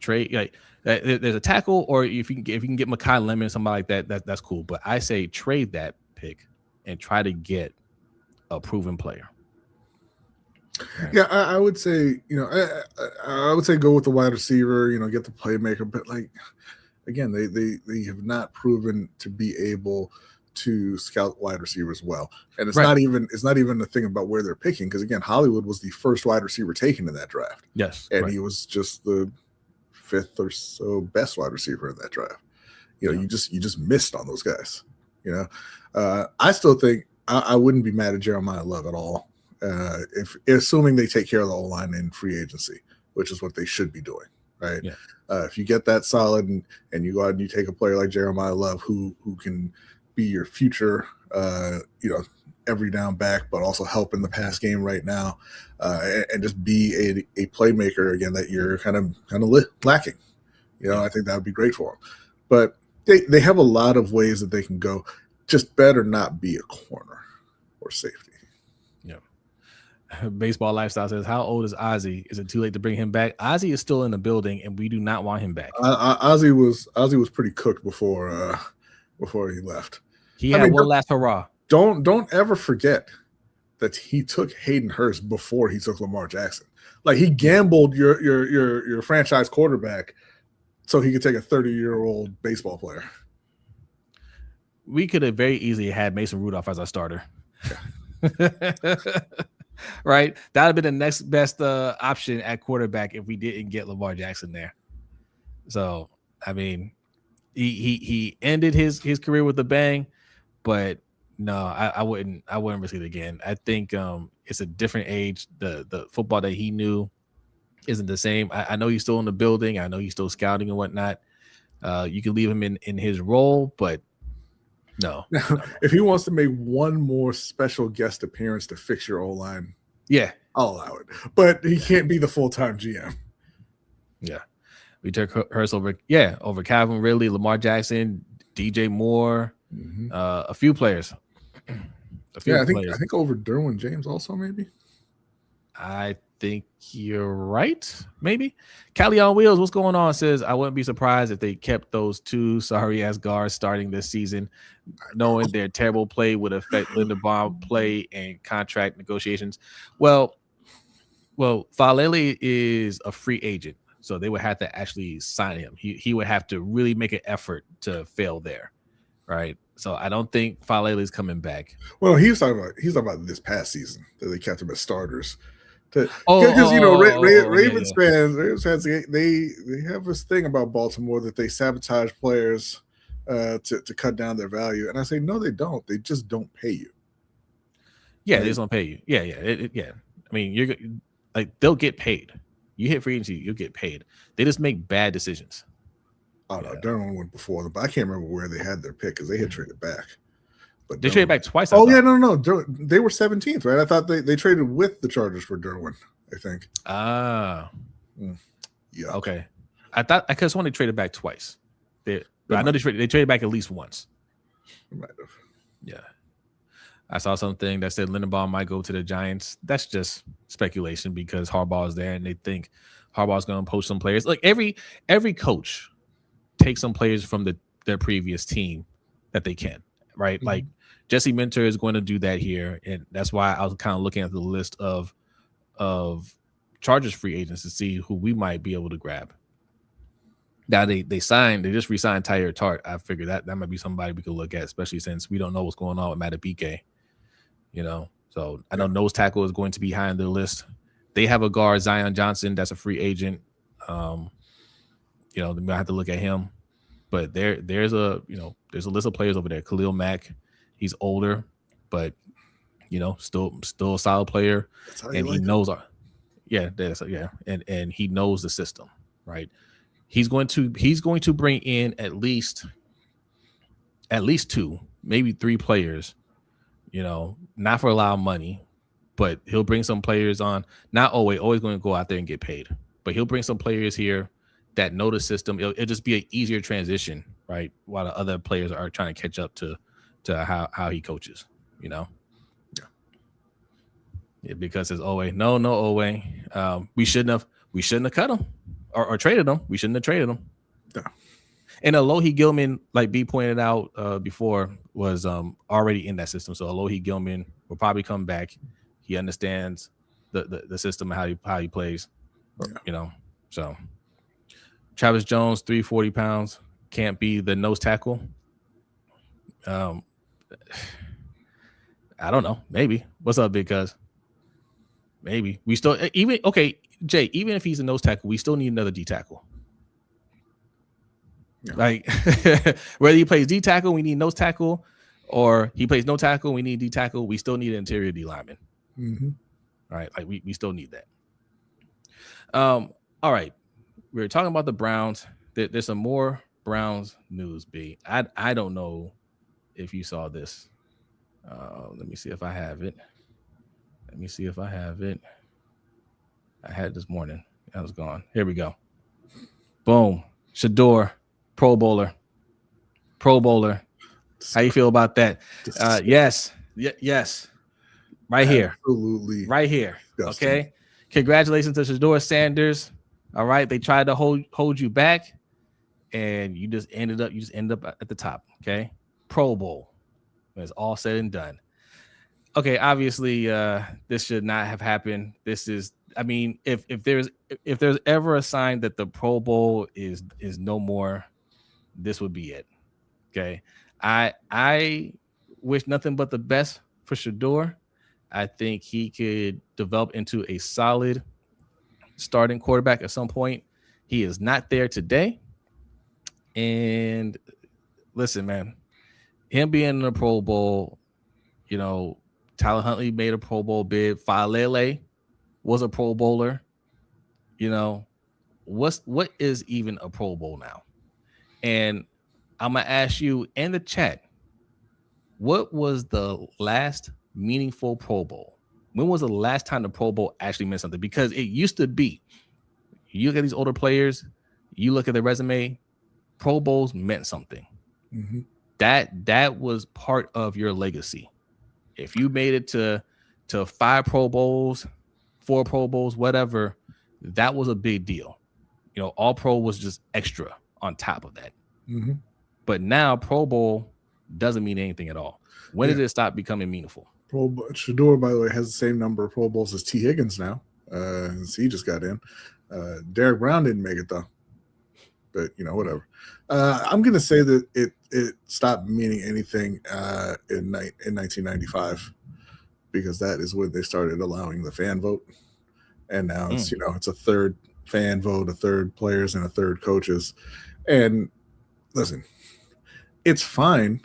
Like there's a tackle, or if you can get Mekhi Lemon, somebody like that's cool. But I say trade that pick and try to get a proven player. Right. Yeah, I would say, I would say go with the wide receiver, get the playmaker, but like, again, they have not proven to be able to scout wide receivers well. And it's not even the thing about where they're picking, because again, Hollywood was the first wide receiver taken in that draft. Yes. And he was just the 5th or so best wide receiver in that draft. You just missed on those guys. I still think I wouldn't be mad at Jeremiah Love at all. If assuming they take care of the O-line in free agency, which is what they should be doing, right? Yeah. If you get that solid and you go out and you take a player like Jeremiah Love who can be your future, every down back, but also help in the pass game right now, and just be a playmaker again that you're kind of lacking. I think that would be great for them. But they have a lot of ways that they can go. Just better not be a corner or safety. Baseball Lifestyle says, how old is Ozzie? Is it too late to bring him back? Ozzie is still in the building, and we do not want him back. Ozzie was pretty cooked before he left. He had one last hurrah. Don't ever forget that he took Hayden Hurst before he took Lamar Jackson. Like, he gambled your franchise quarterback so he could take a 30-year-old baseball player. We could have very easily had Mason Rudolph as our starter. Right, that would have been the next best option at quarterback if we didn't get Lamar Jackson there. So, I mean, he ended his career with a bang, but no, I wouldn't risk it again. I think it's a different age. The football that he knew isn't the same. I know he's still in the building. I know he's still scouting and whatnot. You can leave him in his role, but no. If he wants to make one more special guest appearance to fix your O-line, yeah, I'll allow it. But he can't be the full-time GM. Yeah. We took Hurst over Calvin Ridley, Lamar Jackson, DJ Moore, a few players. I think over Derwin James also, maybe. I think you're right. Maybe. Cali on Wheels, what's going on? Says, I wouldn't be surprised if they kept those 2 sorry-ass guards starting this season, knowing their terrible play would affect Linderbaum play and contract negotiations. Well, Falele is a free agent, so they would have to actually sign him. He would have to really make an effort to fail there, right? So I don't think Falele is coming back. Well, he's talking about this past season that they kept him as starters. Ravens fans, they have this thing about Baltimore that they sabotage players to cut down their value, and I say no, they don't. They just don't pay you. Yeah, they just don't pay you. Yeah. I mean, you're like, they'll get paid. You hit free agency, you'll get paid. They just make bad decisions. Oh no, Derwin went before them, but I can't remember where they had their pick because they had traded back. But they traded back twice. No. They were 17th, right? I thought they traded with the Chargers for Derwin, I think. Yeah. Okay. I could have sworn they traded back twice. I know they traded back at least once. They might have. Yeah. I saw something that said Linderbaum might go to the Giants. That's just speculation because Harbaugh is there and they think Harbaugh's going to poach some players. Like every coach takes some players from their previous team that they can, right? Mm-hmm. Like Jesse Minter is going to do that here, and that's why I was kind of looking at the list of Chargers free agents to see who we might be able to grab. Now they just re-signed Tyler Tart. I figured that might be somebody we could look at, especially since we don't know what's going on with Matabike. So I know nose tackle is going to be high on their list. They have a guard, Zion Johnson, that's a free agent. you know, they might have to look at him. But there's a list of players over there. Khalil Mack, he's older, but you know, still a solid player, and he knows and he knows the system, right? He's going to bring in at least 2, maybe 3 players, you know, not for a lot of money, but he'll bring some players on. Not always going to go out there and get paid, but he'll bring some players here that know the system. It'll just be an easier transition, right? While the other players are trying to catch up to how he coaches, you know. Yeah, because it's Owe. No Owe. We shouldn't have cut him or traded him. We shouldn't have traded him. Yeah. And Alohi Gilman, like B pointed out before, was already in that system. So Alohi Gilman will probably come back. He understands the system and how he plays. You know. So Travis Jones, 340 pounds, can't be the nose tackle. I don't know. Maybe. What's up, big cuz? Maybe we still Jay, even if he's a nose tackle, we still need another D tackle. Yeah. Like whether he plays D tackle, we need nose tackle, or he plays no tackle, we need D tackle. We still need an interior D lineman. Mm-hmm. All right, like we still need that. All right, we were talking about the Browns. There's some more Browns news. B, I don't know if you saw this. Let me see if I have it. I had it this morning. I was gone. Here we go. Boom. Shador, Pro Bowler. How you feel about that? Yes. Right here. Absolutely. Right here. Disgusting. Okay. Congratulations to Shador Sanders. All right. They tried to hold you back, and you just ended up at the top. Okay. Pro Bowl. When it's all said and done. Okay, obviously, this should not have happened. This is, I mean, if there's ever a sign that the Pro Bowl is no more, this would be it. Okay, I wish nothing but the best for Shador. I think he could develop into a solid starting quarterback at some point. He is not there today, and listen, man, him being in the Pro Bowl, you know. Tyler Huntley made a Pro Bowl bid. Falele was a Pro Bowler. You know, what is even a Pro Bowl now? And I'm gonna ask you in the chat, what was the last meaningful Pro Bowl? When was the last time the Pro Bowl actually meant something? Because it used to be, you look at these older players, you look at their resume, Pro Bowls meant something. Mm-hmm. That was part of your legacy. If you made it to 5 Pro Bowls, 4 Pro Bowls, whatever, that was a big deal. You know, all pro was just extra on top of that. Mm-hmm. But now Pro Bowl doesn't mean anything at all. When did it stop becoming meaningful? Shador, by the way, has the same number of Pro Bowls as T. Higgins now. He just got in. Derek Brown didn't make it, though. But, you know, whatever. I'm going to say that it stopped meaning anything in 1995, because that is when they started allowing the fan vote. And now it's, you know, it's a third fan vote, a third players, and a third coaches. And listen, it's fine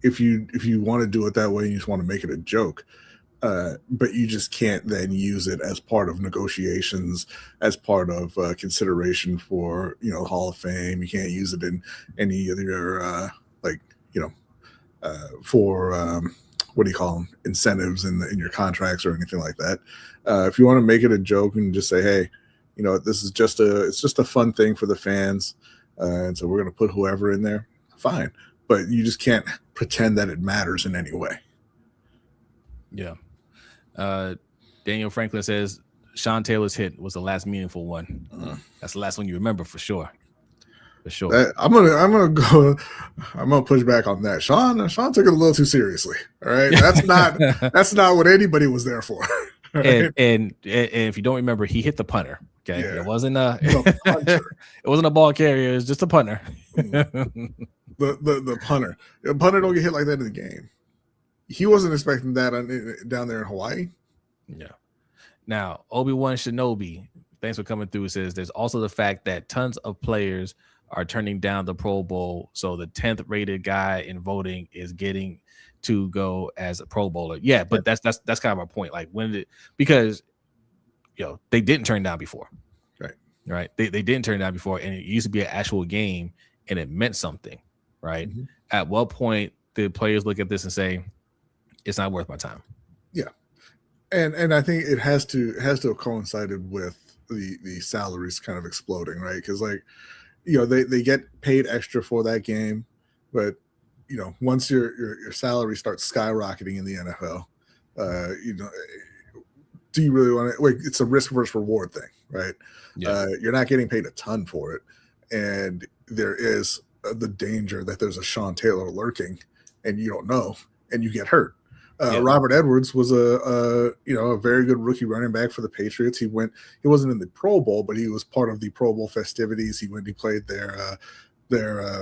if you want to do it that way and you just want to make it a joke. But you just can't then use it as part of negotiations, as part of consideration for, you know, Hall of Fame. You can't use it in any of your for what do you call them, incentives in your contracts or anything like that. If you want to make it a joke and just say, hey, you know, this is just a fun thing for the fans, and so we're going to put whoever in there, fine. But you just can't pretend that it matters in any way. Yeah. Daniel Franklin says Sean Taylor's hit was the last meaningful one. That's the last one you remember for sure. For sure. I'm gonna push back on that. Sean took it a little too seriously. All right. That's not what anybody was there for. Right? And if you don't remember, he hit the punter. Okay. Yeah. It wasn't it wasn't a ball carrier, it was just a punter. The punter. The punter don't get hit like that in the game. He wasn't expecting that down there in Hawaii. Yeah. Now, Obi-Wan Shinobi, thanks for coming through, says there's also the fact that tons of players are turning down the Pro Bowl, so the 10th rated guy in voting is getting to go as a Pro Bowler. Yeah, but that's kind of our point. Like because they didn't turn down before. Right. They didn't turn down before, and it used to be an actual game and it meant something. Right. Mm-hmm. At what point the players look at this and say, it's not worth my time? Yeah. And I think it has to have coincided with the salaries kind of exploding, right? Because they get paid extra for that game, but once your salary starts skyrocketing in the NFL, do you really want to? Like, it's a risk versus reward thing, right? Yeah. You're not getting paid a ton for it, and there is the danger that there's a Sean Taylor lurking, and you don't know, and you get hurt. Robert Edwards was a very good rookie running back for the Patriots. He wasn't in the Pro Bowl, but he was part of the Pro Bowl festivities. He played their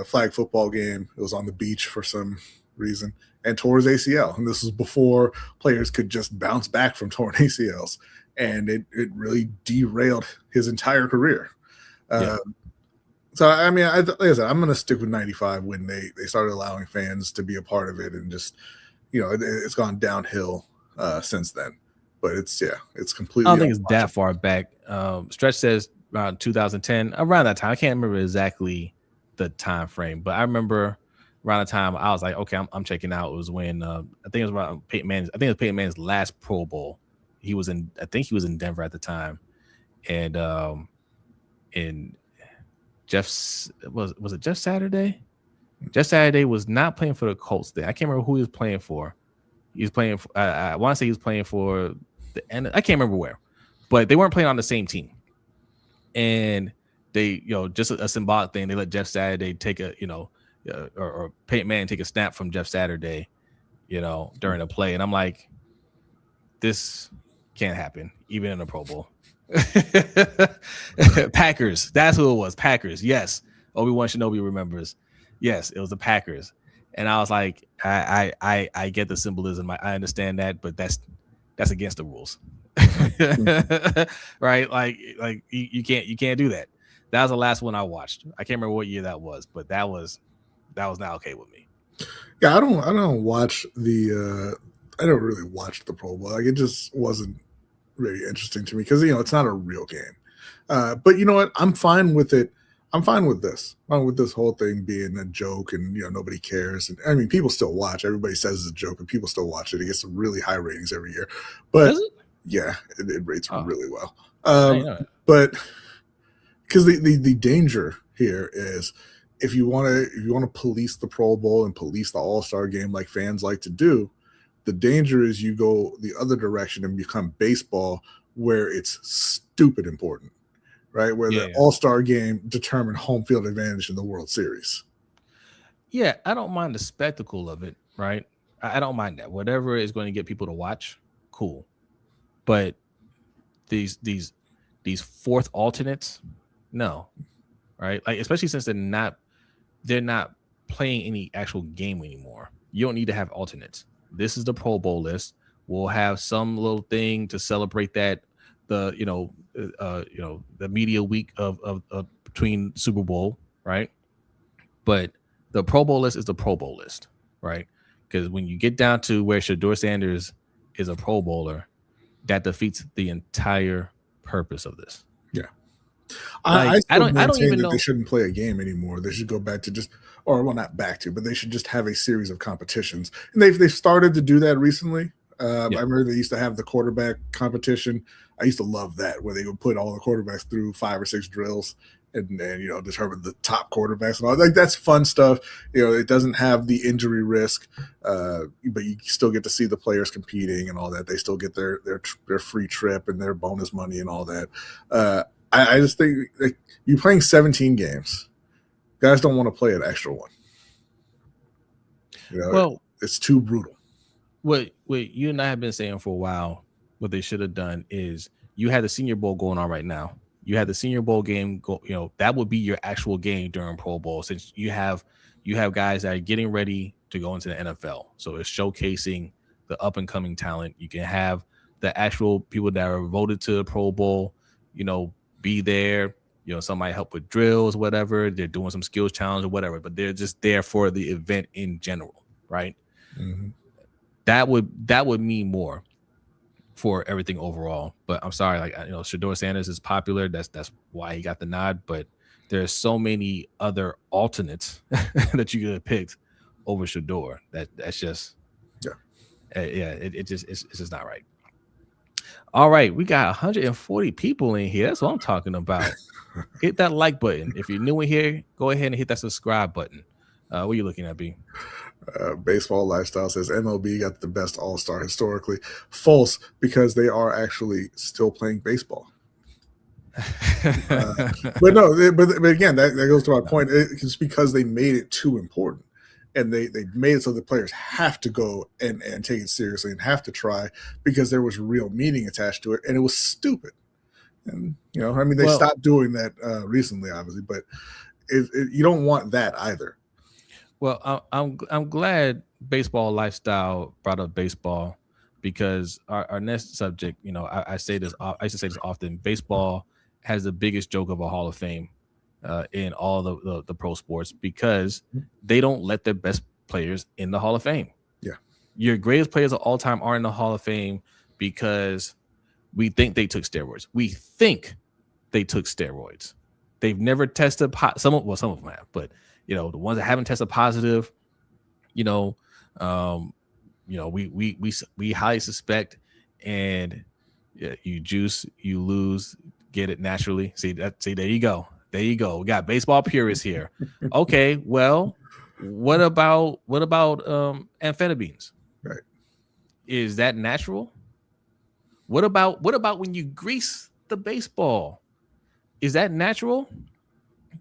flag football game. It was on the beach for some reason, and tore his ACL. And this was before players could just bounce back from torn ACLs. And it really derailed his entire career. So, I mean, like I said, I'm going to stick with 95 when they started allowing fans to be a part of it, and just, it's gone downhill since then. But it's completely. I don't think it's that far back. Stretch says around 2010, around that time. I can't remember exactly the time frame, but I remember around the time I was like, okay, I'm checking out. It was when I think it was around Peyton Manning's. I think it was Peyton Manning's last Pro Bowl. I think he was in Denver at the time, and was it Jeff Saturday? Jeff Saturday was not playing for the Colts then. I can't remember who he was playing for. He was playing for, I want to say he was playing for the end. I can't remember where, but they weren't playing on the same team. And they, just a symbolic thing. They let Jeff Saturday take or Peyton Manning take a snap from Jeff Saturday, during a play. And I'm like, this can't happen, even in a Pro Bowl. Packers. That's who it was. Packers. Yes. Obi-Wan Shinobi remembers. Yes, it was the Packers. And I was like, I get the symbolism. I understand that, but that's against the rules. Right? Like you can't do that. That was the last one I watched. I can't remember what year that was, but that was not okay with me. Yeah, I don't watch I don't really watch the Pro Bowl. Like, it just wasn't really interesting to me because it's not a real game. But you know what? I'm fine with it. I'm fine with this. I'm fine with this whole thing being a joke, and nobody cares. And I mean, people still watch. Everybody says it's a joke, and people still watch it. It gets some really high ratings every year. But yeah, it rates really well. But because the danger here is, if you want to police the Pro Bowl and police the All-Star game like fans like to do, the danger is you go the other direction and become baseball, where it's stupid important, right? Where the All-Star game determined home field advantage in the World Series. Yeah, I don't mind the spectacle of it, right? I don't mind that. Whatever is going to get people to watch, cool. But these fourth alternates, no, right? Like, especially since they're not playing any actual game anymore. You don't need to have alternates. This is the Pro Bowl list. We'll have some little thing to celebrate that, the media week of between Super Bowl, right? But the Pro Bowl list is the Pro Bowl list, right? Because when you get down to where Shedeur Sanders is a Pro Bowler, that defeats the entire purpose of this. Yeah. I don't even know. They shouldn't play a game anymore. They should go back to not back to, but they should just have a series of competitions. And they've started to do that recently. I remember they used to have the quarterback competition. I used to love that, where they would put all the quarterbacks through 5 or 6 drills and determine the top quarterbacks and all. Like, that's fun stuff. It doesn't have the injury risk, but you still get to see the players competing and all that. They still get their free trip and their bonus money and all that. I just think, like, you're playing 17 games. Guys don't want to play an extra one. Well, it's too brutal. What you and I have been saying for a while, what they should have done is, you had the Senior Bowl going on right now. You had the Senior Bowl game go, that would be your actual game during Pro Bowl, since you have guys that are getting ready to go into the NFL. So it's showcasing the up and coming talent. You can have the actual people that are voted to the Pro Bowl, be there, Some might help with drills, whatever. They're doing some skills challenge or whatever, but they're just there for the event in general, right? Mm-hmm. That would mean more for everything overall. But I'm sorry, like Shedeur Sanders is popular. That's why he got the nod. But there's so many other alternates that you could have picked over Shedeur. That's just it's just not right. All right, we got 140 people in here. That's what I'm talking about. Hit that like button. If you're new in here, go ahead and hit that subscribe button. What are you looking at, B? Baseball Lifestyle says MLB got the best all-star historically. False, because they are actually still playing baseball. But no, but again, that goes to my point. It's because they made it too important. And they made it so the players have to go and take it seriously and have to try, because there was real meaning attached to it, and it was stupid. And they stopped doing that recently, obviously, but you don't want that either. Well, I'm glad Baseball Lifestyle brought up baseball, because our next subject, I say this, I used to say this often. Baseball has the biggest joke of a Hall of Fame in all the pro sports, because they don't let their best players in the Hall of Fame. Yeah, your greatest players of all time are in the Hall of Fame because we think they took steroids. We think they took steroids. They've never tested some of them have, but the ones that haven't tested positive, we highly suspect. And you juice, you lose, get it naturally. See, there you go. There you go. We got baseball purists here. Okay, well, what about amphetamines? Right. Is that natural? What about when you grease the baseball? Is that natural?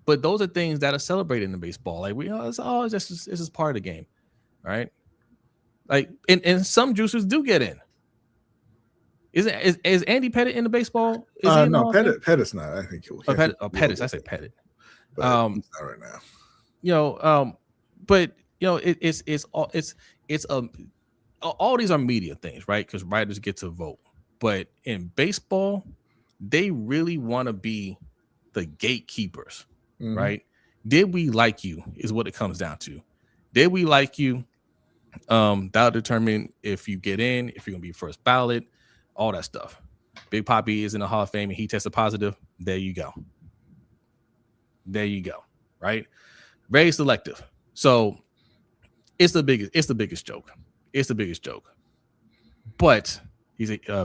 But those are things that are celebrated in the baseball. Like it's just part of the game, right? Like, and some juicers do get in. Is Andy Pettit in the baseball? No, Pettit's not. I think he'll. Pettis. I said Pettit. But he's not right now. But it's all these are media things, right? Because writers get to vote. But in baseball, they really want to be the gatekeepers, right? Did we like you? Is what it comes down to. Did we like you? That'll determine if you get in, if you're gonna be first ballot. All that stuff. Big Papi is in the Hall of Fame and he tested positive. There you go. Right? Very selective. So it's the biggest joke. It's the biggest joke. But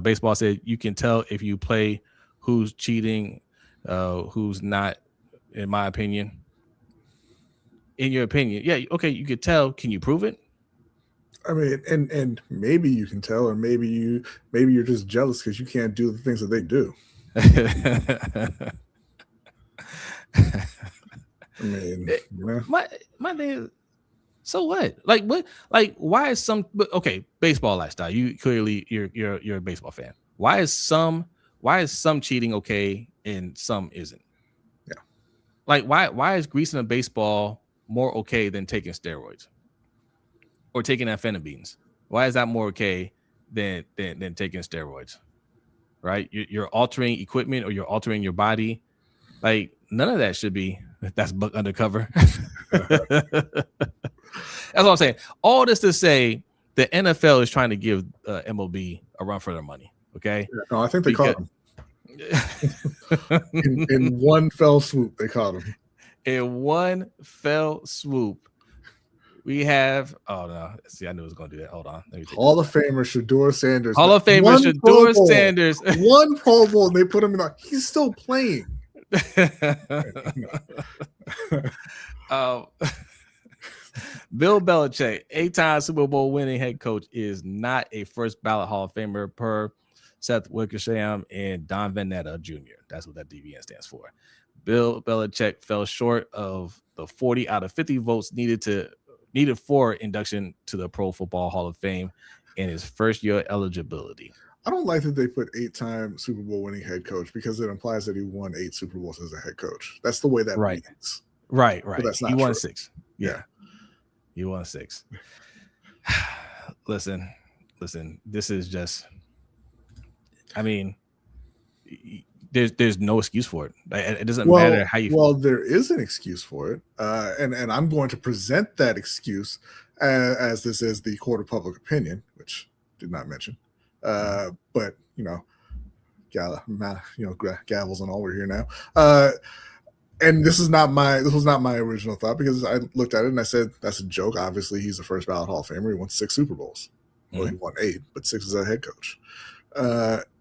baseball said you can tell if you play who's cheating, who's not, in my opinion. In your opinion, yeah, okay, you could tell. Can you prove it? I mean, and maybe you can tell, or maybe you're just jealous because you can't do the things that they do. I mean, my thing is, so what? Like what? Like why is some? Okay, baseball lifestyle. You clearly you're a baseball fan. Why is some cheating okay and some isn't? Yeah. Like why is greasing a baseball more okay than taking steroids? Or taking amphetamines? Why is that more okay than taking steroids? Right? You're altering equipment or you're altering your body. Like none of that should be. That's Buck Undercover. That's what I'm saying. All this to say, the NFL is trying to give MLB a run for their money. Okay. Yeah, no, I think they caught him. in one fell swoop, they caught him. In one fell swoop. We have, oh no, see, I knew I was going to do that. Hold on. Hall of Famer Shedeur Sanders. Hall of Famer Shedeur Sanders. One Pro Bowl, and they put him in. He's still playing. Bill Belichick, 8-time Super Bowl winning head coach, is not a first ballot Hall of Famer per Seth Wickersham and Don Vanetta Jr. That's what that DVN stands for. Bill Belichick fell short of the 40 out of 50 votes needed for induction to the Pro Football Hall of Fame in his first year eligibility. I don't like that they put 8-time Super Bowl winning head coach, because it implies that he won 8 Super Bowls as a head coach. That's the way that reads. Right. But that's not he won true. 6. Yeah. He won 6. Listen, this is just, I mean, there's no excuse for it. It doesn't Well, matter how you. well, there is an excuse for it, and I'm going to present that excuse as this is the court of public opinion, which did not mention. But gavels and all, we're here now. And this was not my original thought, because I looked at it and I said, that's a joke. Obviously, he's a first ballot Hall of Famer. He won 6 Super Bowls. Well, he won 8, but 6 as a head coach.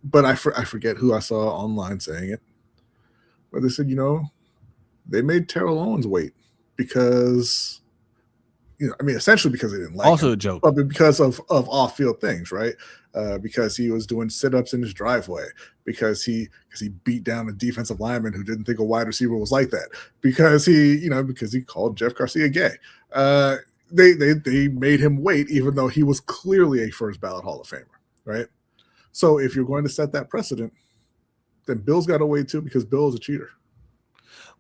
But I forget who I saw online saying it, but they said, they made Terrell Owens wait because, essentially because they didn't like also him, a joke, but because of off-field things, right? Because he was doing sit-ups in his driveway, because he beat down a defensive lineman who didn't think a wide receiver was like that, because he called Jeff Garcia gay. They made him wait, even though he was clearly a first ballot Hall of Famer, right? So if you're going to set that precedent, then Bill's got to wait too, because Bill is a cheater.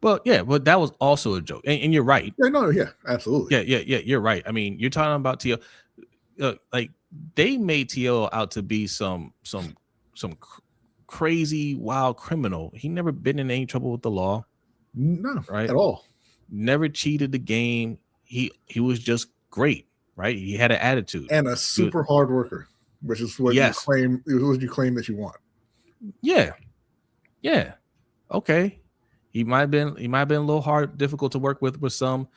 Well, yeah, but that was also a joke, and you're right. Yeah, absolutely. Yeah, you're right. I mean, you're talking about T.O. Like, they made T.O. out to be some crazy wild criminal. He never been in any trouble with the law, no, right? At all. Never cheated the game. He was just great, right? He had an attitude and a super hard worker, which is what you claim. What you claim that you want. Yeah. Okay. He might have been a little difficult to work with some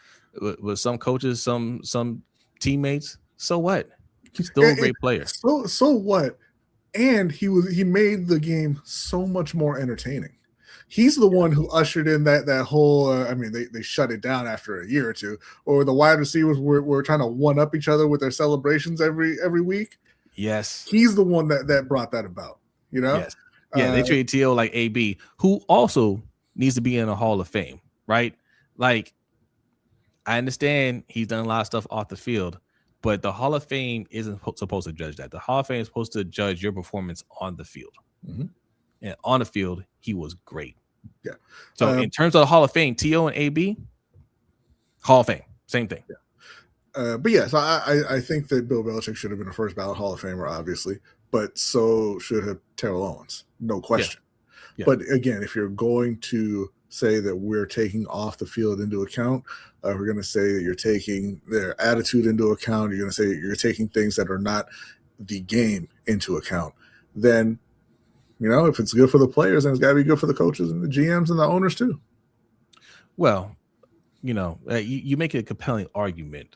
coaches, some teammates. So what? He's still a great player. So what? And he made the game so much more entertaining. He's the one who ushered in that whole. They shut it down after a year or two, or the wide receivers were trying to one up each other with their celebrations every week. Yes, he's the one that brought that about. Yes. Yeah, they treated T.O. like AB, who also needs to be in a Hall of Fame, right? Like, I understand he's done a lot of stuff off the field, but the Hall of Fame isn't supposed to judge that. The Hall of Fame is supposed to judge your performance on the field. Mm-hmm. And on the field, he was great. Yeah. So in terms of the Hall of Fame, T.O. and AB, Hall of Fame, same thing. Yeah. But yes, I think that Bill Belichick should have been a first ballot Hall of Famer, obviously, but so should have Terrell Owens, no question. Yeah. But again, if you're going to say that we're taking off the field into account, we're going to say that you're taking their attitude into account, you're going to say that you're taking things that are not the game into account, then, if it's good for the players, then it's got to be good for the coaches and the GMs and the owners too. Well, you make a compelling argument,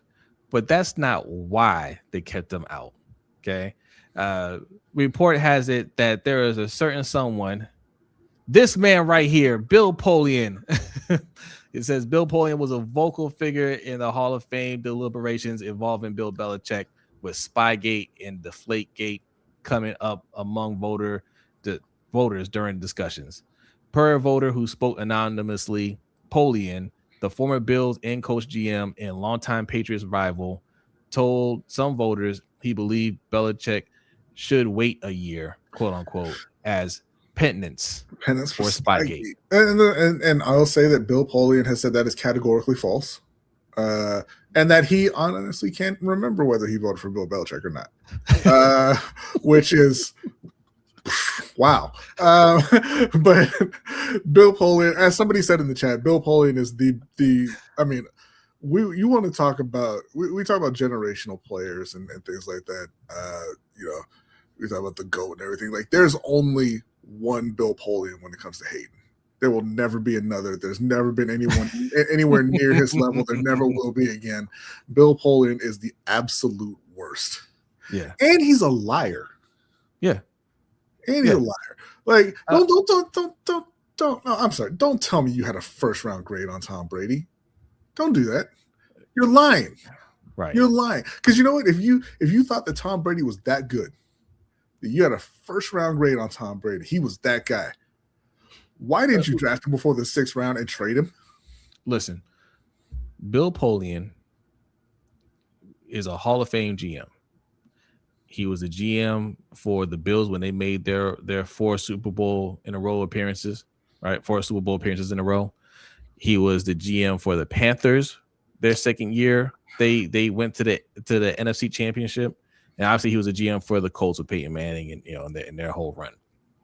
but that's not why they kept them out. Okay. Report has it that there is a certain someone, this man right here, Bill Polian. It says Bill Polian was a vocal figure in the Hall of Fame deliberations involving Bill Belichick, with Spygate and Deflategate coming up among voters during discussions. Per a voter who spoke anonymously, Polian, the former Bills and coach GM and longtime Patriots rival, told some voters he believed Belichick should wait a year, quote unquote, as penance for Spygate. And I'll say that Bill Polian has said that is categorically false, and that he honestly can't remember whether he voted for Bill Belichick or not, which is wow. But Bill Polian, as somebody said in the chat, Bill Polian is you want to talk about, we talk about generational players and things like that. We talk about the GOAT and everything. Like, there's only one Bill Polian when it comes to hating. There will never be another. There's never been anyone anywhere near his level. There never will be again. Bill Polian is the absolute worst. Yeah. And he's a liar. Yeah. And he's a liar. Like, don't. No, I'm sorry. Don't tell me you had a first round grade on Tom Brady. Don't do that. You're lying. Right. You're lying. Because you know what? If you thought that Tom Brady was that good, that you had a first round grade on Tom Brady, he was that guy, why didn't you draft him before the 6th round and trade him? Listen, Bill Polian is a Hall of Fame GM. He was a GM for the Bills when they made their 4 Super Bowl in a row appearances, right? 4 Super Bowl appearances in a row. He was the GM for the Panthers their second year. They went to the NFC Championship, and obviously he was a GM for the Colts with Peyton Manning and in their whole run.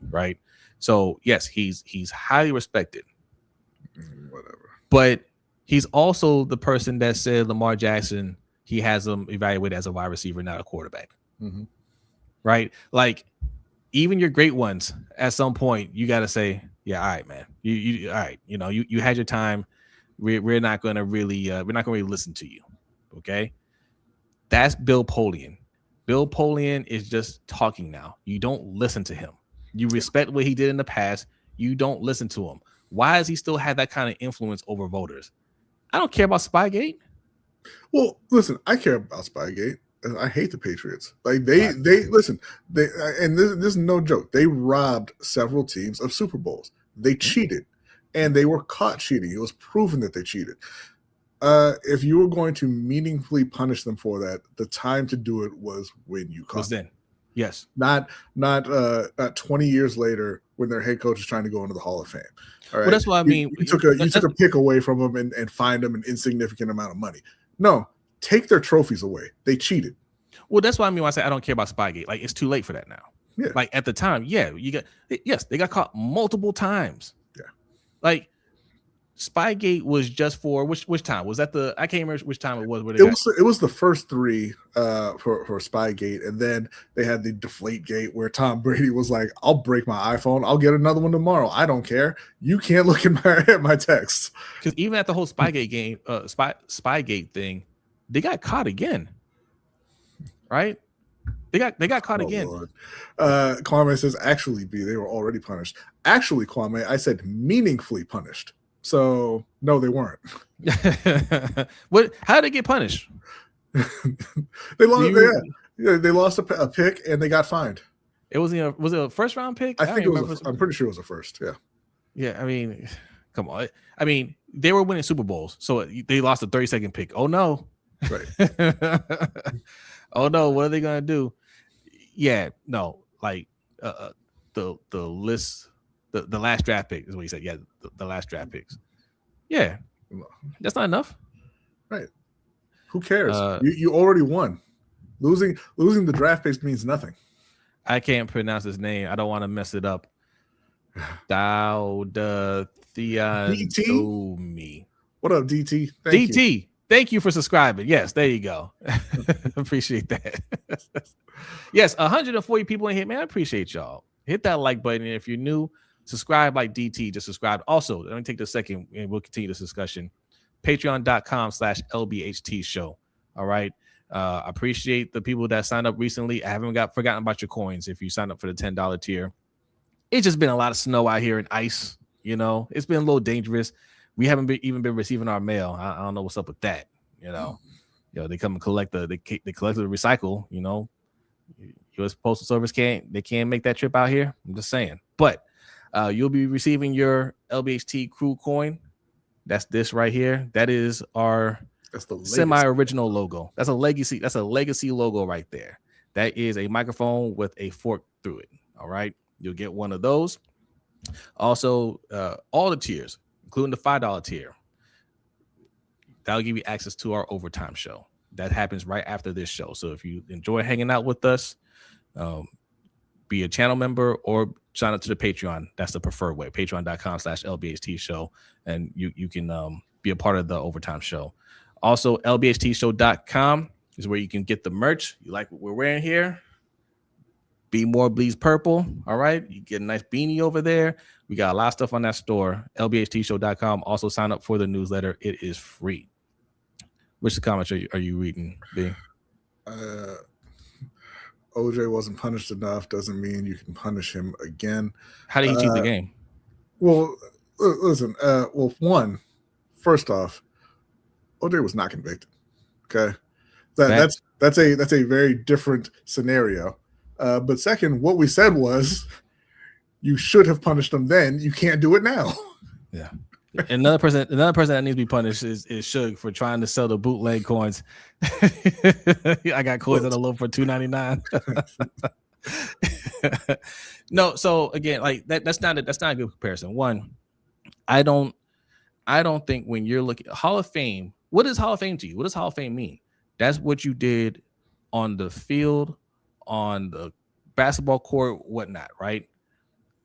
right? So yes, he's highly respected. Whatever. But he's also the person that said Lamar Jackson, he has him evaluated as a wide receiver, not a quarterback. Mm-hmm. Right? Like, even your great ones, at some point, you got to say, yeah, all right, man. You all right. You know, you had your time. We're not going to really, listen to you. Okay. That's Bill Polian. Bill Polian is just talking now. You don't listen to him. You respect what he did in the past. You don't listen to him. Why does he still have that kind of influence over voters? I don't care about Spygate. Well, listen, I care about Spygate. I hate the Patriots. Like they listen. They and this is no joke. They robbed several teams of Super Bowls. They cheated, and they were caught cheating. It was proven that they cheated. If you were going to meaningfully punish them for that, the time to do it was when you caught them. Then. Yes. Not 20 years later when their head coach is trying to go into the Hall of Fame. All right. Well, that's what I mean. You took a pick away from them and fined them an insignificant amount of money. No, take their trophies away. They cheated. Well, that's what I mean when I say I don't care about Spygate. Like, it's too late for that now. Yeah. Like, at the time, they got caught multiple times. Yeah. Like, Spygate was just for which time? Was that I can't remember which time it was. It was the first three for Spygate, and then they had the Deflategate where Tom Brady was like, "I'll break my iPhone. I'll get another one tomorrow. I don't care. You can't look at my texts." Because even at the whole Spygate thing, they got caught again. Right? They got caught again. Lord. Kwame says, "Actually, B, they were already punished." Actually, Kwame, I said meaningfully punished. So no, they weren't. What? How did they get punished? They lost a pick and they got fined. Was it a first round pick? I think it was. I'm pretty sure it was a first. Yeah. Yeah. I mean, come on. I mean, they were winning Super Bowls, so they lost a 32nd pick. Oh no. Right. Oh no. What are they gonna do? Yeah. No. Like the list. The last draft pick is what he said. Yeah, the last draft picks. Yeah, that's not enough. Right. Who cares? You already won. Losing the draft picks means nothing. I can't pronounce his name. I don't want to mess it up. DT. What up, DT? DT. Thank you for subscribing. Yes, there you go. Appreciate that. Yes, 140 people in here, man. I appreciate y'all. Hit that like button. And if you're new, subscribe like DT. Just subscribe. Also, let me take a second and we'll continue this discussion. Patreon.com/LBHT Show. All right. I appreciate the people that signed up recently. I haven't forgotten about your coins if you signed up for the $10 tier. It's just been a lot of snow out here and ice. You know, it's been a little dangerous. We haven't even been receiving our mail. I don't know what's up with that. You know, they come and collect they collect the recycle. You know, U.S. Postal Service can't make that trip out here. I'm just saying. But you'll be receiving your LBHT crew coin. That's this right here. That's the semi-original logo. That's a legacy logo right there. That is a microphone with a fork through it. All right. You'll get one of those. Also, all the tiers, including the $5 tier, that'll give you access to our overtime show. That happens right after this show. So if you enjoy hanging out with us, be a channel member or sign up to the Patreon. That's the preferred way. Patreon.com/LBHT Show. And you can be a part of the overtime show. Also, LBHTShow.com is where you can get the merch. You like what we're wearing here? Be More Bleeds Purple. All right. You get a nice beanie over there. We got a lot of stuff on that store. LBHTShow.com. Also sign up for the newsletter. It is free. Which comments are you reading, B? OJ wasn't punished enough doesn't mean you can punish him again. How did he cheat the game? Well, listen. First off, OJ was not convicted. Okay, that's a very different scenario. But second, what we said was you should have punished him then. You can't do it now. Yeah. Another person that needs to be punished is Suge for trying to sell the bootleg coins. I got coins that are low for $2.99. No, so again, like that's not a good comparison. One, I don't think when you're looking Hall of Fame, what is Hall of Fame to you? What does Hall of Fame mean? That's what you did on the field, on the basketball court, whatnot, right?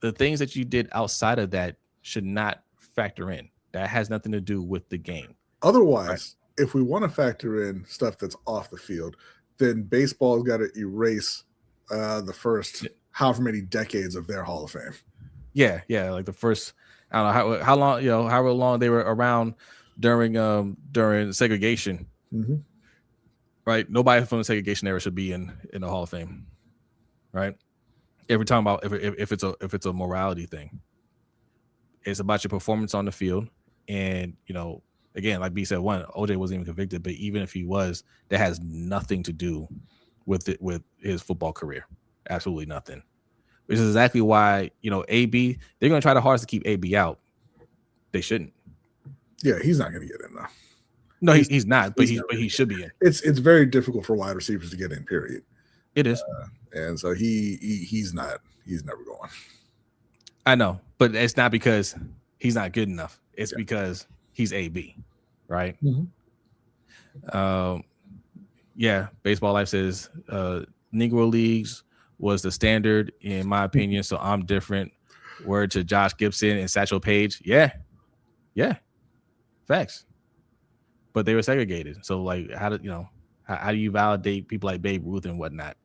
the things that you did outside of that should not factor in. That has nothing to do with the game. Otherwise, Right. if we want to factor in stuff that's off the field, then baseball's got to erase the first however many decades of their Hall of Fame. Yeah, like the first, I don't know how long, however long they were around during segregation. Mm-hmm. Right, nobody from the segregation era should be in the Hall of Fame. Right, if we're talking about if it's a morality thing, it's about your performance on the field, and again, like B said, OJ wasn't even convicted, but even if he was, that has nothing to do with his football career. Absolutely nothing. Which is exactly why, AB, they're going to try the hardest to keep AB out. They shouldn't. Yeah, he's not going to get in though. No, he's not, but he should be in. It's very difficult for wide receivers to get in, period. It is. And so he's not. He's never going. I know, but it's not because he's not good enough. It's because he's AB, right? Mm-hmm. Baseball Life says Negro Leagues was the standard, in my opinion, so I'm different. Word to Josh Gibson and Satchel Paige. Yeah. Facts. But they were segregated. So like how do you validate people like Babe Ruth and whatnot?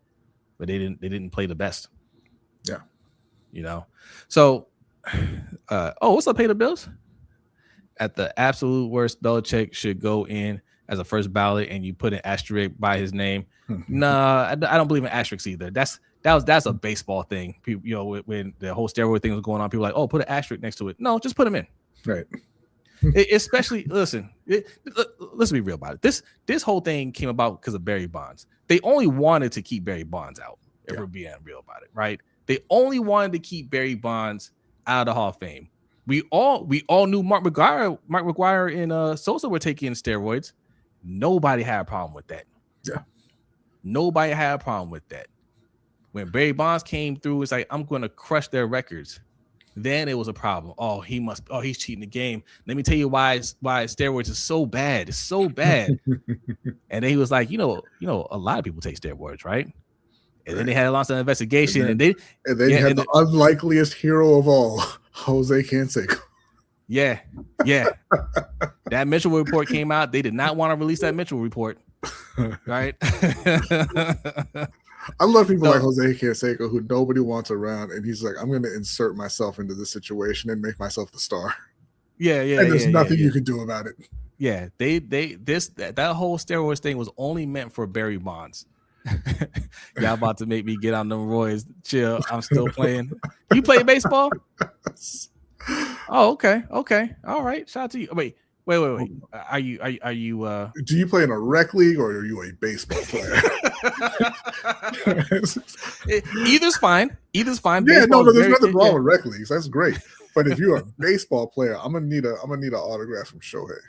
But they didn't play the best. Yeah. So what's up, Pay the Bills? At the absolute worst, Belichick should go in as a first ballot, and you put an asterisk by his name. Nah, I don't believe in asterisks either. That's a baseball thing. People, when the whole steroid thing was going on, people were like, oh, put an asterisk next to it. No, just put him in. Right. Especially, let's be real about it. This whole thing came about because of Barry Bonds. They only wanted to keep Barry Bonds out. If we're being real about it, right? They only wanted to keep Barry Bonds out of the Hall of Fame. We all knew Mark McGwire and Sosa were taking steroids. Nobody had a problem with that. Yeah. Nobody had a problem with that. When Barry Bonds came through, it's like, I'm going to crush their records. Then it was a problem. He's cheating the game. Let me tell you why steroids is so bad. It's so bad. And then he was like, a lot of people take steroids, right? And then they had a lot of investigation, and then you had the unlikeliest hero of all, Jose Canseco. Yeah. That Mitchell report came out. They did not want to release that Mitchell report, right? I love people like Jose Canseco who nobody wants around, and he's like, I'm going to insert myself into this situation and make myself the star. Yeah. And there's nothing you can do about it. Yeah, that whole steroids thing was only meant for Barry Bonds. Y'all about to make me get on them roids. Chill, I'm still playing. You play baseball? Oh, okay. All right. Shout out to you. Wait. Are you do you play in a rec league or are you a baseball player? Either's fine. Yeah, Baseball no, there's nothing wrong with rec leagues. That's great. But if you're a baseball player, I'm gonna need an autograph from Shohei.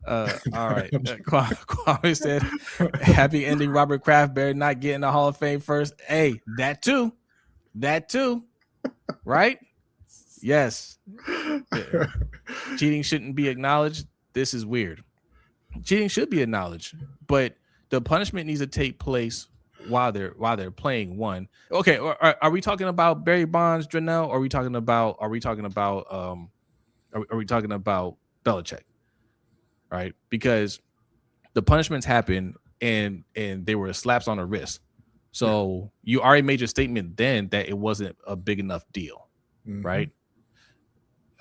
All right. Kwame said, happy ending Robert Kraft Bear not getting the Hall of Fame first. Hey, that too. Right? Yes. Yeah. Cheating shouldn't be acknowledged. This is weird. Cheating should be acknowledged, but the punishment needs to take place while they're playing one. Okay, are we talking about Barry Bonds, Drenell, or are we talking about Belichick? Right? Because the punishments happen and they were slaps on the wrist. So you already made your statement then that it wasn't a big enough deal, right?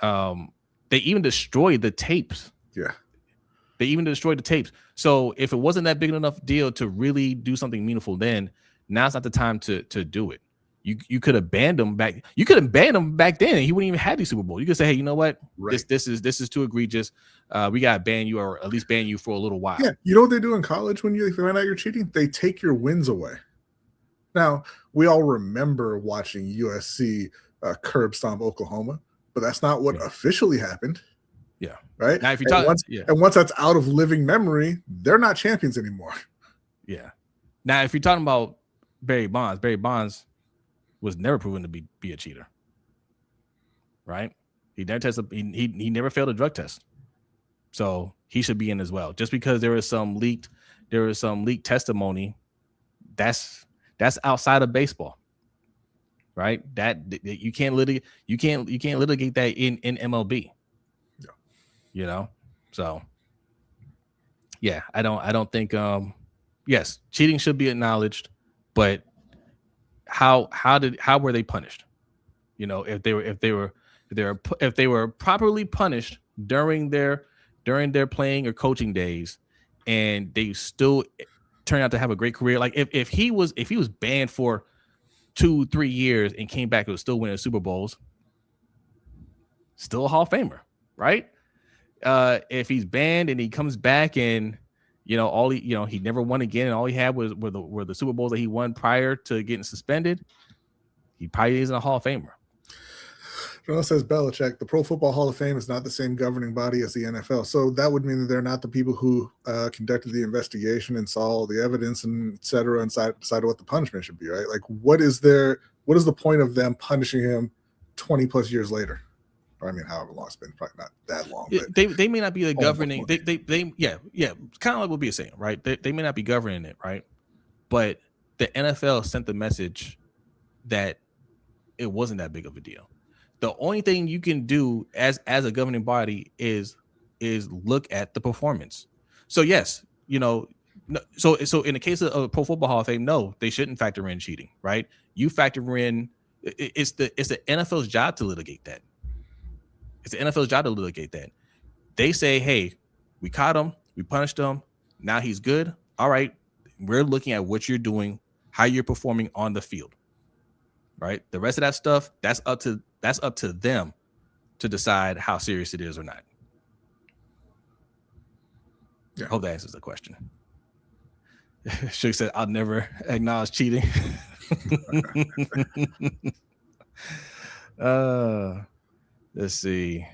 They even destroyed the tapes. Yeah. They even destroyed the tapes. So if it wasn't that big enough deal to really do something meaningful, then now's not the time to do it. You could have banned him back. You could have banned him back then, and he wouldn't even have the Super Bowl. You could say, hey, you know what? Right. This is too egregious. We gotta ban you, or at least ban you for a little while. Yeah. You know what they do in college when you find out you're cheating? They take your wins away. Now, we all remember watching USC curb stomp Oklahoma, but that's not what officially happened. Yeah. Right. Now, if you once that's out of living memory, they're not champions anymore. Yeah. Now, if you're talking about Barry Bonds was never proven to be a cheater. Right? He never tested. He never failed a drug test, so he should be in as well. Just because there was some leaked testimony, that's That's outside of baseball, right? That you can't litigate. You can't litigate that in MLB. Yeah. You know, so yeah, I don't think. Yes, cheating should be acknowledged, but how were they punished? You know, if they were properly punished during their playing or coaching days, and they still turn out to have a great career. Like if he was banned for 2-3 years and came back and was still winning Super Bowls, still a Hall of Famer, right? If he's banned and he comes back and he never won again, and all he had were the Super Bowls that he won prior to getting suspended, he probably isn't a Hall of Famer. Says Belichick, the Pro Football Hall of Fame is not the same governing body as the NFL. So that would mean that they're not the people who conducted the investigation and saw all the evidence and et cetera, and decided what the punishment should be, right? Like, what is the point of them punishing him 20 plus years later? Or I mean, however long it's been, probably not that long. But they may not be the governing. Kind of like what we're saying, right? They may not be governing it, right? But the NFL sent the message that it wasn't that big of a deal. The only thing you can do as a governing body is look at the performance. So yes, so in the case of Pro Football Hall of Fame, no, they shouldn't factor in cheating, right? You factor in it's the NFL's job to litigate that. It's the NFL's job to litigate that. They say, hey, we caught him, we punished him, now he's good. All right, we're looking at what you're doing, how you're performing on the field. Right? The rest of that stuff, that's up to them to decide how serious it is or not. Yeah. I hope that answers the question. Shook said, I'll never acknowledge cheating. Let's see.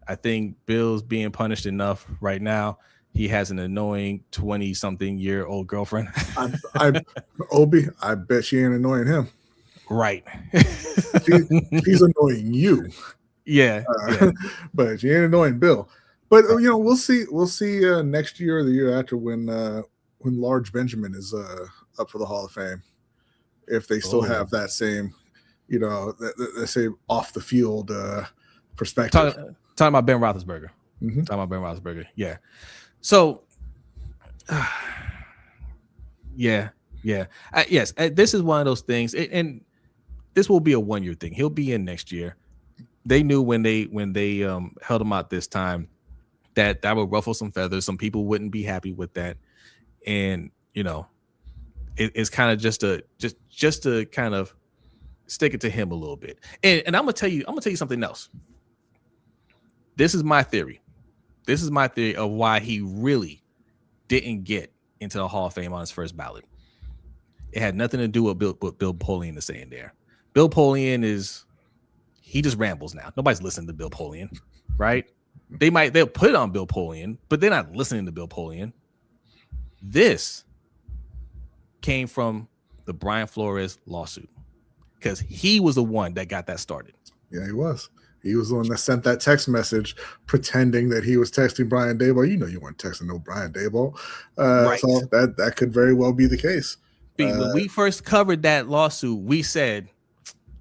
I think Bill's being punished enough right now. He has an annoying 20-something-year-old girlfriend. Obi, I bet she ain't annoying him. Right. She's annoying you. Yeah, but she ain't annoying Bill. But we'll see next year or the year after when Large Benjamin is up for the Hall of Fame, if they still have that same that same off the field perspective. Talking about Ben Roethlisberger. Mm-hmm. Talking about Ben Roethlisberger. Yeah. So yes, this is one of those things, and this will be a 1-year thing. He'll be in next year. They knew when they held him out this time that would ruffle some feathers. Some people wouldn't be happy with that, and it's kind of just to kind of stick it to him a little bit. And I'm gonna tell you something else. This is my theory. This is my theory of why he really didn't get into the Hall of Fame on his first ballot. It had nothing to do with what Bill Polian is saying there. Bill Polian he just rambles now. Nobody's listening to Bill Polian, right? They'll put it on Bill Polian, but they're not listening to Bill Polian. This came from the Brian Flores lawsuit because he was the one that got that started. Yeah, he was. He was the one that sent that text message pretending that he was texting Brian Daboll. You weren't texting no Brian Daboll. Right. So that could very well be the case. When we first covered that lawsuit, we said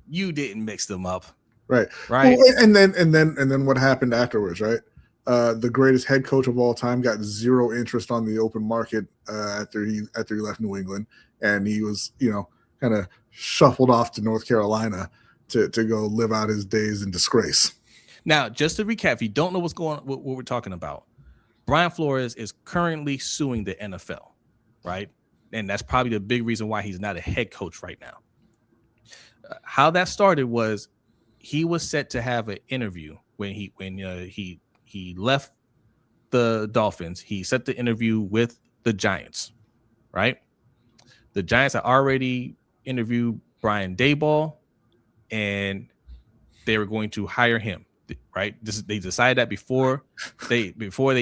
you didn't mix them up. Right. Right. Well, and then what happened afterwards, right? The greatest head coach of all time got zero interest on the open market after he left New England, and he was, kind of shuffled off to North Carolina to go live out his days in disgrace. Now, just to recap, if you don't know what we're talking about, Brian Flores is currently suing the NFL, right? And that's probably the big reason why he's not a head coach right now. How that started was he was set to have an interview when he left the Dolphins. He set the interview with the Giants, right? The Giants had already interviewed Brian Daboll, and they were going to hire him, right? They decided that before they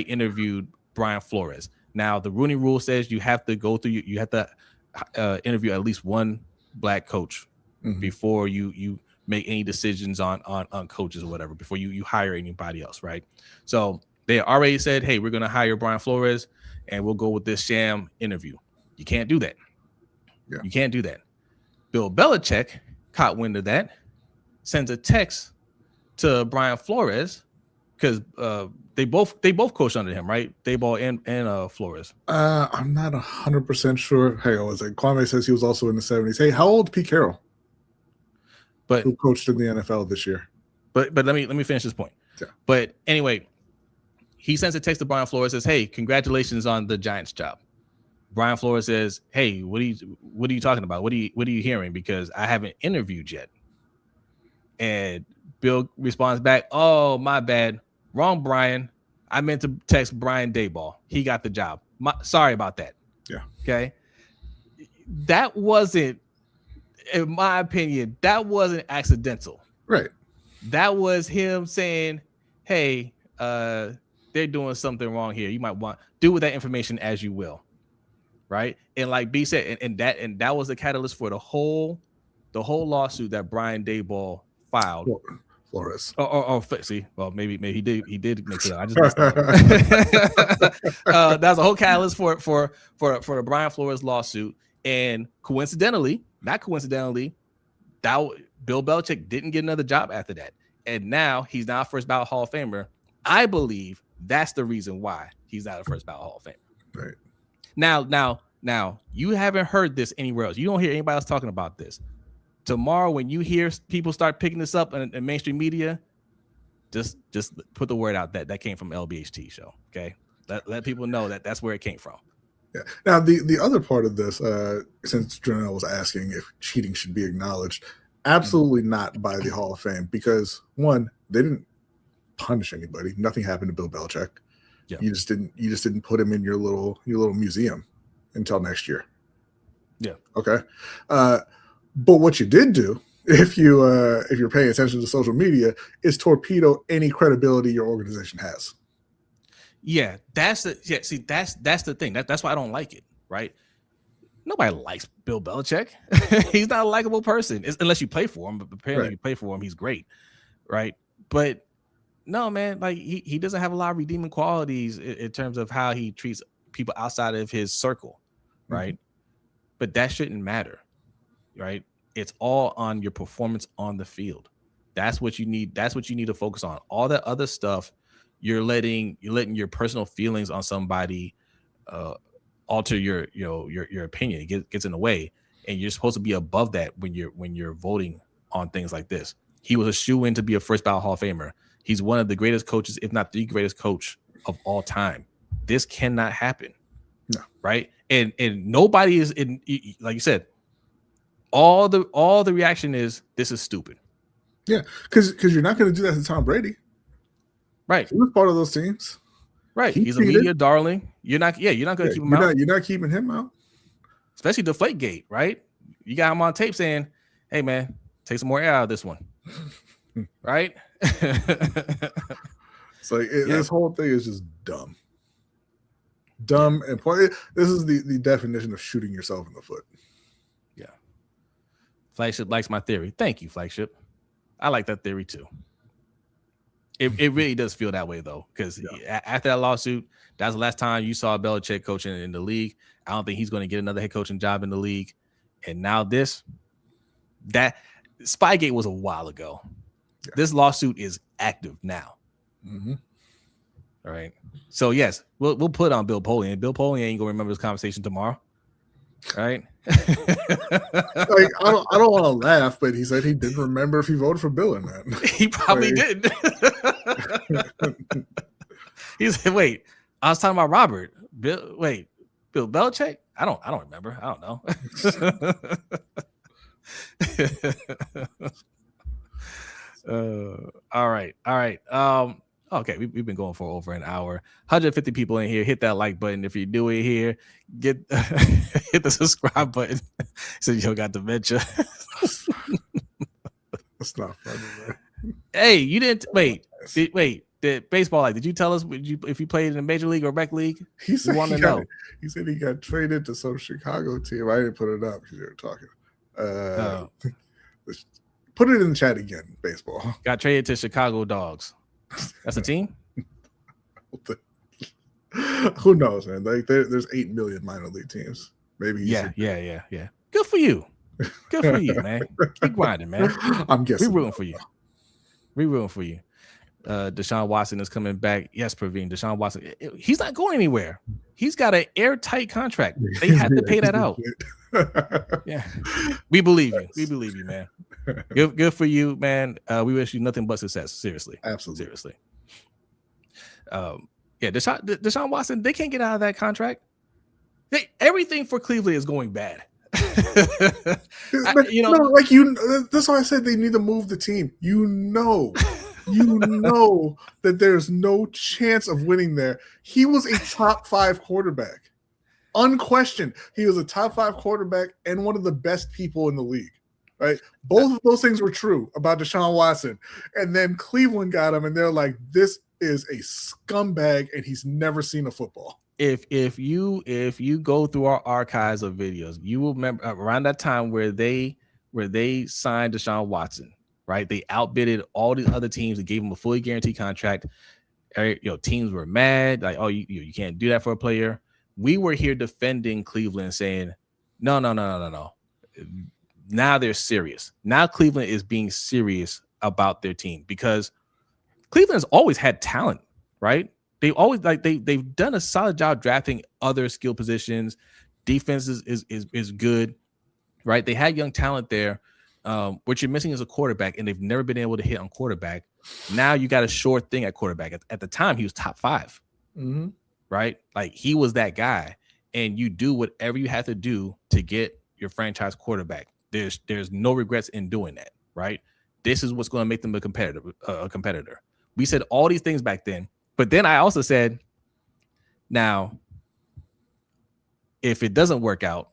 interviewed Brian Flores. Now, the Rooney Rule says you have to interview at least one black coach before you make any decisions on coaches or whatever, before you hire anybody else, right? So they already said, hey, we're going to hire Brian Flores, and we'll go with this sham interview. You can't do that. Yeah. You can't do that. Bill Belichick caught wind of that, sends a text to Brian Flores because they both coached under him, right? Dayball and Flores. I'm not 100% sure. Hey, I was like, Kwame says he was also in the 70s. Hey, how old Pete Carroll? But who coached in the NFL this year? But let me finish this point. Yeah. But anyway, he sends a text to Brian Flores, says, "Hey, congratulations on the Giants job." Brian Flores says, "Hey, what are you talking about? What are you hearing? Because I haven't interviewed yet." And Bill responds back, "Oh, my bad. Wrong, Brian. I meant to text Brian Dayball. He got the job. Sorry about that." Yeah. Okay. That wasn't, in my opinion, that wasn't accidental. Right. That was him saying, "Hey, they're doing something wrong here. You might want do with that information as you will." Right. And like B said, and that was the catalyst for the whole lawsuit that Brian Dayball filed. Flores. Or see, well, maybe he did mix it up. I just messed up. That was a whole catalyst for the Brian Flores lawsuit. And not coincidentally, that Bill Belichick didn't get another job after that. And now he's not a first ballot Hall of Famer. I believe that's the reason why he's not a first ballot Hall of Famer. Right. Now, you haven't heard this anywhere else. You don't hear anybody else talking about this. Tomorrow, when you hear people start picking this up in mainstream media, just put the word out that came from LBHT Show. Okay, let people know that that's where it came from. Yeah. Now, the other part of this, since Janelle was asking if cheating should be acknowledged, absolutely not by the Hall of Fame, because one, they didn't punish anybody. Nothing happened to Bill Belichick. Yeah. You just didn't put him in your little museum until next year. Yeah. Okay. But what you did do, if you're paying attention to social media, is torpedo any credibility your organization has. Yeah, that's the thing. That's why I don't like it, right? Nobody likes Bill Belichick. He's not a likable person, unless you play for him. But apparently, if you play for him, he's great, right? But no, man, like he doesn't have a lot of redeeming qualities in terms of how he treats people outside of his circle, right? Mm-hmm. But that shouldn't matter, right? It's all on your performance on the field. That's what you need. That's what you need to focus on. All that other stuff, you're letting your personal feelings on somebody alter your opinion. It gets in the way, and you're supposed to be above that when you're voting on things like this. He was a shoo-in to be a first ballot Hall of Famer. He's one of the greatest coaches, if not the greatest coach of all time. This cannot happen. No. Right? And nobody is in, like you said, all the reaction is this is stupid. Yeah, because you're not going to do that to Tom Brady. Right. He was part of those teams. Right. He's a media darling. You're not going to keep him out. You're not keeping him out. Especially Deflategate, right? You got him on tape saying, "Hey man, take some more air out of this one." Right? It's like this whole thing is just dumb. Dumb and this is the definition of shooting yourself in the foot. Yeah. Flagship likes my theory. Thank you, Flagship. I like that theory too. It really does feel that way though, because after that lawsuit, that's the last time you saw Belichick coaching in the league. I don't think he's going to get another head coaching job in the league. And now that Spygate was a while ago. Yeah. This lawsuit is active now. Mm-hmm. All right. So yes, we'll put on Bill Polian. Bill Polian ain't gonna remember this conversation tomorrow. Right? Like I don't want to laugh, but he said he didn't remember if he voted for Bill or not. He probably did. He said, "Wait, I was talking about Robert. Bill Belichick? I don't remember. I don't know." All right. Okay, we've been going for over an hour. 150 people in here. Hit that like button if you're new in here. Hit the subscribe button so you don't got dementia. That's not funny, man. Hey, you didn't wait. Did baseball did you tell us if you played in a major league or rec league? He said he said he got traded to some Chicago team. I didn't put it up because you were talking. Put it in the chat again. Baseball got traded to Chicago Dogs. That's a team. Who knows, man? Like there's 8 million minor league teams. Maybe. Yeah. Good for you. Good for you, man. Keep grinding, man. I'm guessing. We're rooting for you. We're rooting for you. Deshaun Watson is coming back. Yes, Praveen. Deshaun Watson. He's not going anywhere. He's got an airtight contract. They have to pay that out. Yeah. We believe you. We believe you, man. Good for you, man. We wish you nothing but success. Seriously. Absolutely. Seriously. Yeah, Deshaun Watson, they can't get out of that contract. Everything for Cleveland is going bad. That's why I said they need to move the team. You know that there's no chance of winning there. He was a top 5 quarterback. Unquestioned. He was a top 5 quarterback and one of the best people in the league. Right? Both of those things were true about Deshaun Watson. And then Cleveland got him, and they're like, this is a scumbag, and he's never seen a football. If you go through our archives of videos, you will remember around that time where they signed Deshaun Watson, right? They outbidded all these other teams and gave him a fully guaranteed contract. Teams were mad, like, oh, you can't do that for a player. We were here defending Cleveland, saying, no. Now they're serious. Now Cleveland is being serious about their team because Cleveland has always had talent, right? They always they've done a solid job drafting other skill positions. Defense is good, right? They had young talent there. What you're missing is a quarterback, and they've never been able to hit on quarterback. Now you got a sure thing at quarterback. At the time, he was top 5, right? Like he was that guy, and you do whatever you have to do to get your franchise quarterback. There's no regrets in doing that, right? This is what's going to make them a competitor. We said all these things back then. But then I also said, now, if it doesn't work out,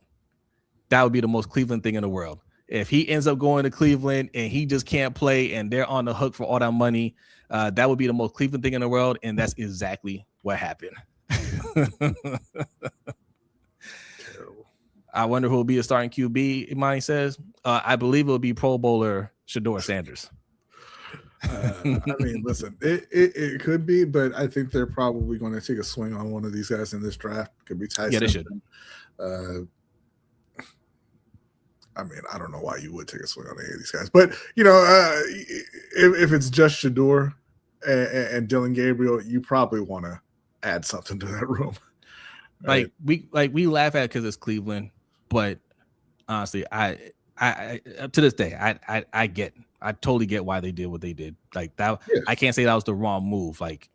that would be the most Cleveland thing in the world. If he ends up going to Cleveland and he just can't play and they're on the hook for all that money, that would be the most Cleveland thing in the world. And that's exactly what happened. I wonder who will be a starting QB, Imani says. I believe it will be Pro Bowler Shedeur Sanders. I mean, listen, it could be, but I think they're probably going to take a swing on one of these guys in this draft. Could be Tyson. Yeah, they should. I mean, I don't know why you would take a swing on any of these guys, but if it's just Shedeur and Dylan Gabriel, you probably want to add something to that room. Right? We laugh at it because it's Cleveland, but honestly, I to this day, I totally get why they did what they did. Like that, yeah. I can't say that was the wrong move. Like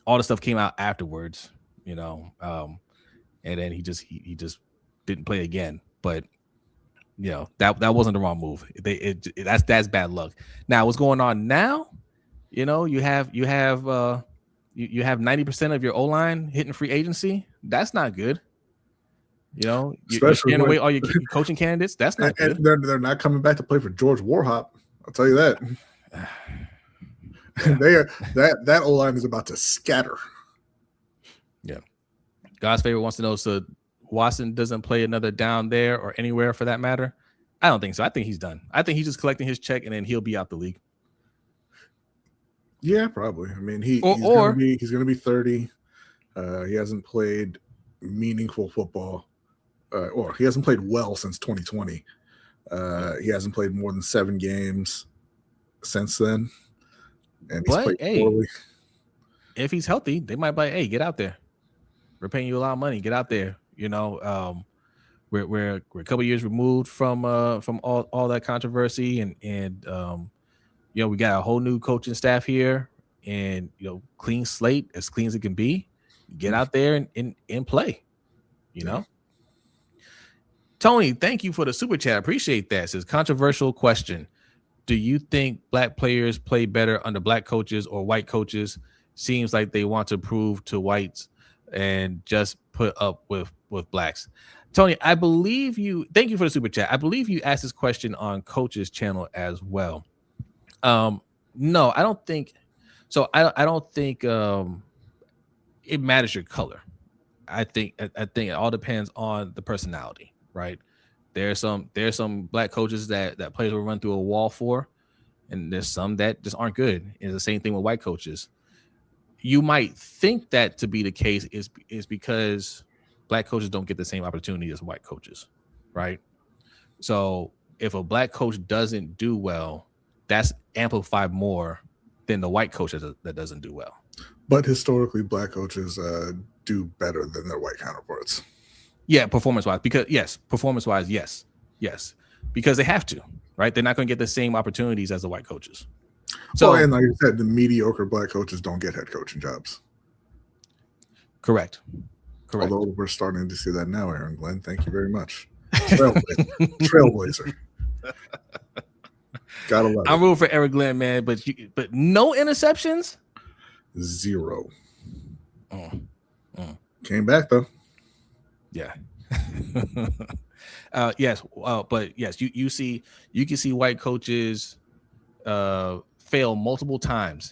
all the stuff came out afterwards, and then he just didn't play again. But that wasn't the wrong move. That's bad luck. Now what's going on now? You have 90% of your O-line hitting free agency. That's not good. You're scaring away all your coaching candidates. That's not good. And they're not coming back to play for George Warhop. I'll tell you that. That O-line is about to scatter. Yeah. God's favorite wants to know, so Watson doesn't play another down there or anywhere for that matter? I don't think so. I think he's done. I think he's just collecting his check and then he'll be out the league. Yeah, probably. I mean, he's going to be 30. He hasn't played meaningful football, or he hasn't played well since 2020. He hasn't played more than 7 games since then, and he's played poorly. If he's healthy, they might be like, "Hey, get out there. We're paying you a lot of money. Get out there." We're a couple years removed from all that controversy, and we got a whole new coaching staff here, and clean slate, as clean as it can be. Get out there and play. Tony, thank you for the super chat. I appreciate that. It says, controversial question: do you think black players play better under black coaches or white coaches? Seems like they want to prove to whites and just put up with blacks. Tony, I believe you. Thank you for the super chat. I believe you asked this question on Coach's channel as well. No, I don't think so. I don't think it matters your color. I think it all depends on the personality, right? There's some black coaches that players will run through a wall for, and there's some that just aren't good. And the same thing with white coaches. You might think that to be the case is because black coaches don't get the same opportunity as white coaches, right? So if a black coach doesn't do well, that's amplified more than the white coach that doesn't do well. But historically, black coaches do better than their white counterparts. Yeah, performance-wise, because yes, because they have to, right? They're not going to get the same opportunities as the white coaches. So, and like you said, the mediocre black coaches don't get head coaching jobs. Correct. Although we're starting to see that now, Aaron Glenn. Thank you very much. Trailblazer. Gotta love it. I'm rooting for Aaron Glenn, man, but no interceptions? 0. Came back though. Yeah. Yes. But yes, you can see white coaches fail multiple times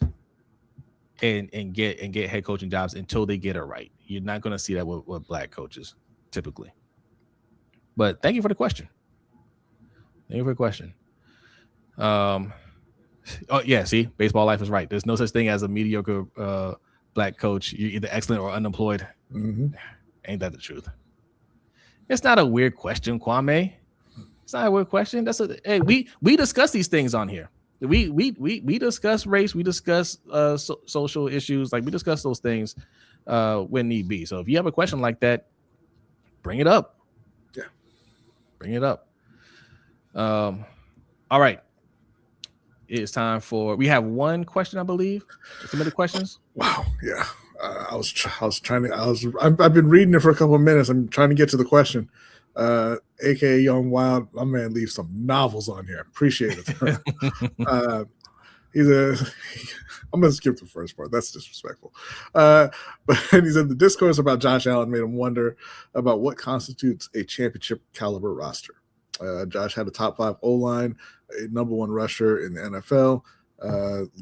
and get head coaching jobs until they get it right. You're not going to see that with black coaches typically. But thank you for the question. Oh yeah, see, baseball life is right. There's no such thing as a mediocre black coach. You're either excellent or unemployed. Mm-hmm. Ain't that the truth? It's not a weird question, Kwame. It's not a weird question. Hey, we discuss these things on here. We discuss race. We discuss social issues. Like we discuss those things when need be. So if you have a question like that, bring it up. Yeah, bring it up. All right. It's time for. We have one question, I believe. Submitted questions. Wow. Yeah. I've been reading it for a couple of minutes. I'm trying to get to the question. AKA Young Wild, my man leaves some novels on here. Appreciate it. I'm gonna skip the first part. That's disrespectful. But he said the discourse about Josh Allen made him wonder about what constitutes a championship caliber roster. Josh had a top 5 O-line, a number 1 rusher in the NFL,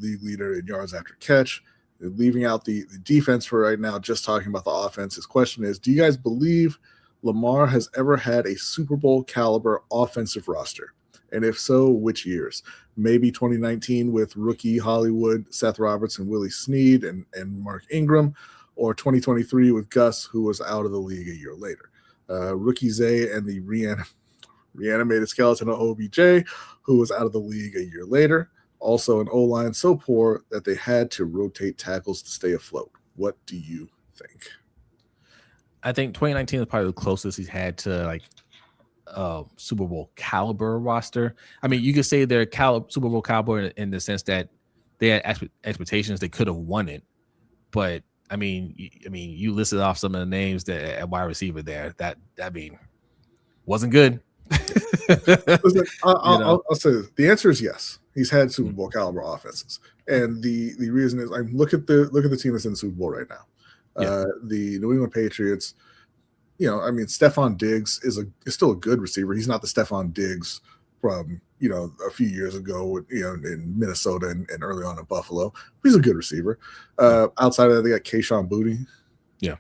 league leader in yards after catch. Leaving out the defense for right now, just talking about the offense. His question is, do you guys believe Lamar has ever had a Super Bowl caliber offensive roster? And if so, which years? Maybe 2019 with rookie Hollywood, Seth Roberts and Willie Snead and Mark Ingram, or 2023 with Gus, who was out of the league a year later. Rookie Zay and the reanimated skeleton of OBJ, who was out of the league a year later. Also an O-line so poor that they had to rotate tackles to stay afloat. What do you think? I think 2019 is probably the closest he's had to like Super Bowl caliber roster. I mean, you could say they're Super Bowl caliber in the sense that they had expectations they could have won it. But I mean, you listed off some of the names that at wide receiver there that wasn't good. Listen, I'll say this. The answer is yes. He's had Super Bowl caliber offenses, and the reason is look at the team that's in the Super Bowl right now. Yeah. The New England Patriots. Stephon Diggs is still a good receiver. He's not the Stephon Diggs from a few years ago, in Minnesota and early on in Buffalo. He's a good receiver. Outside of that, they got Kayshon Boutte. Yeah.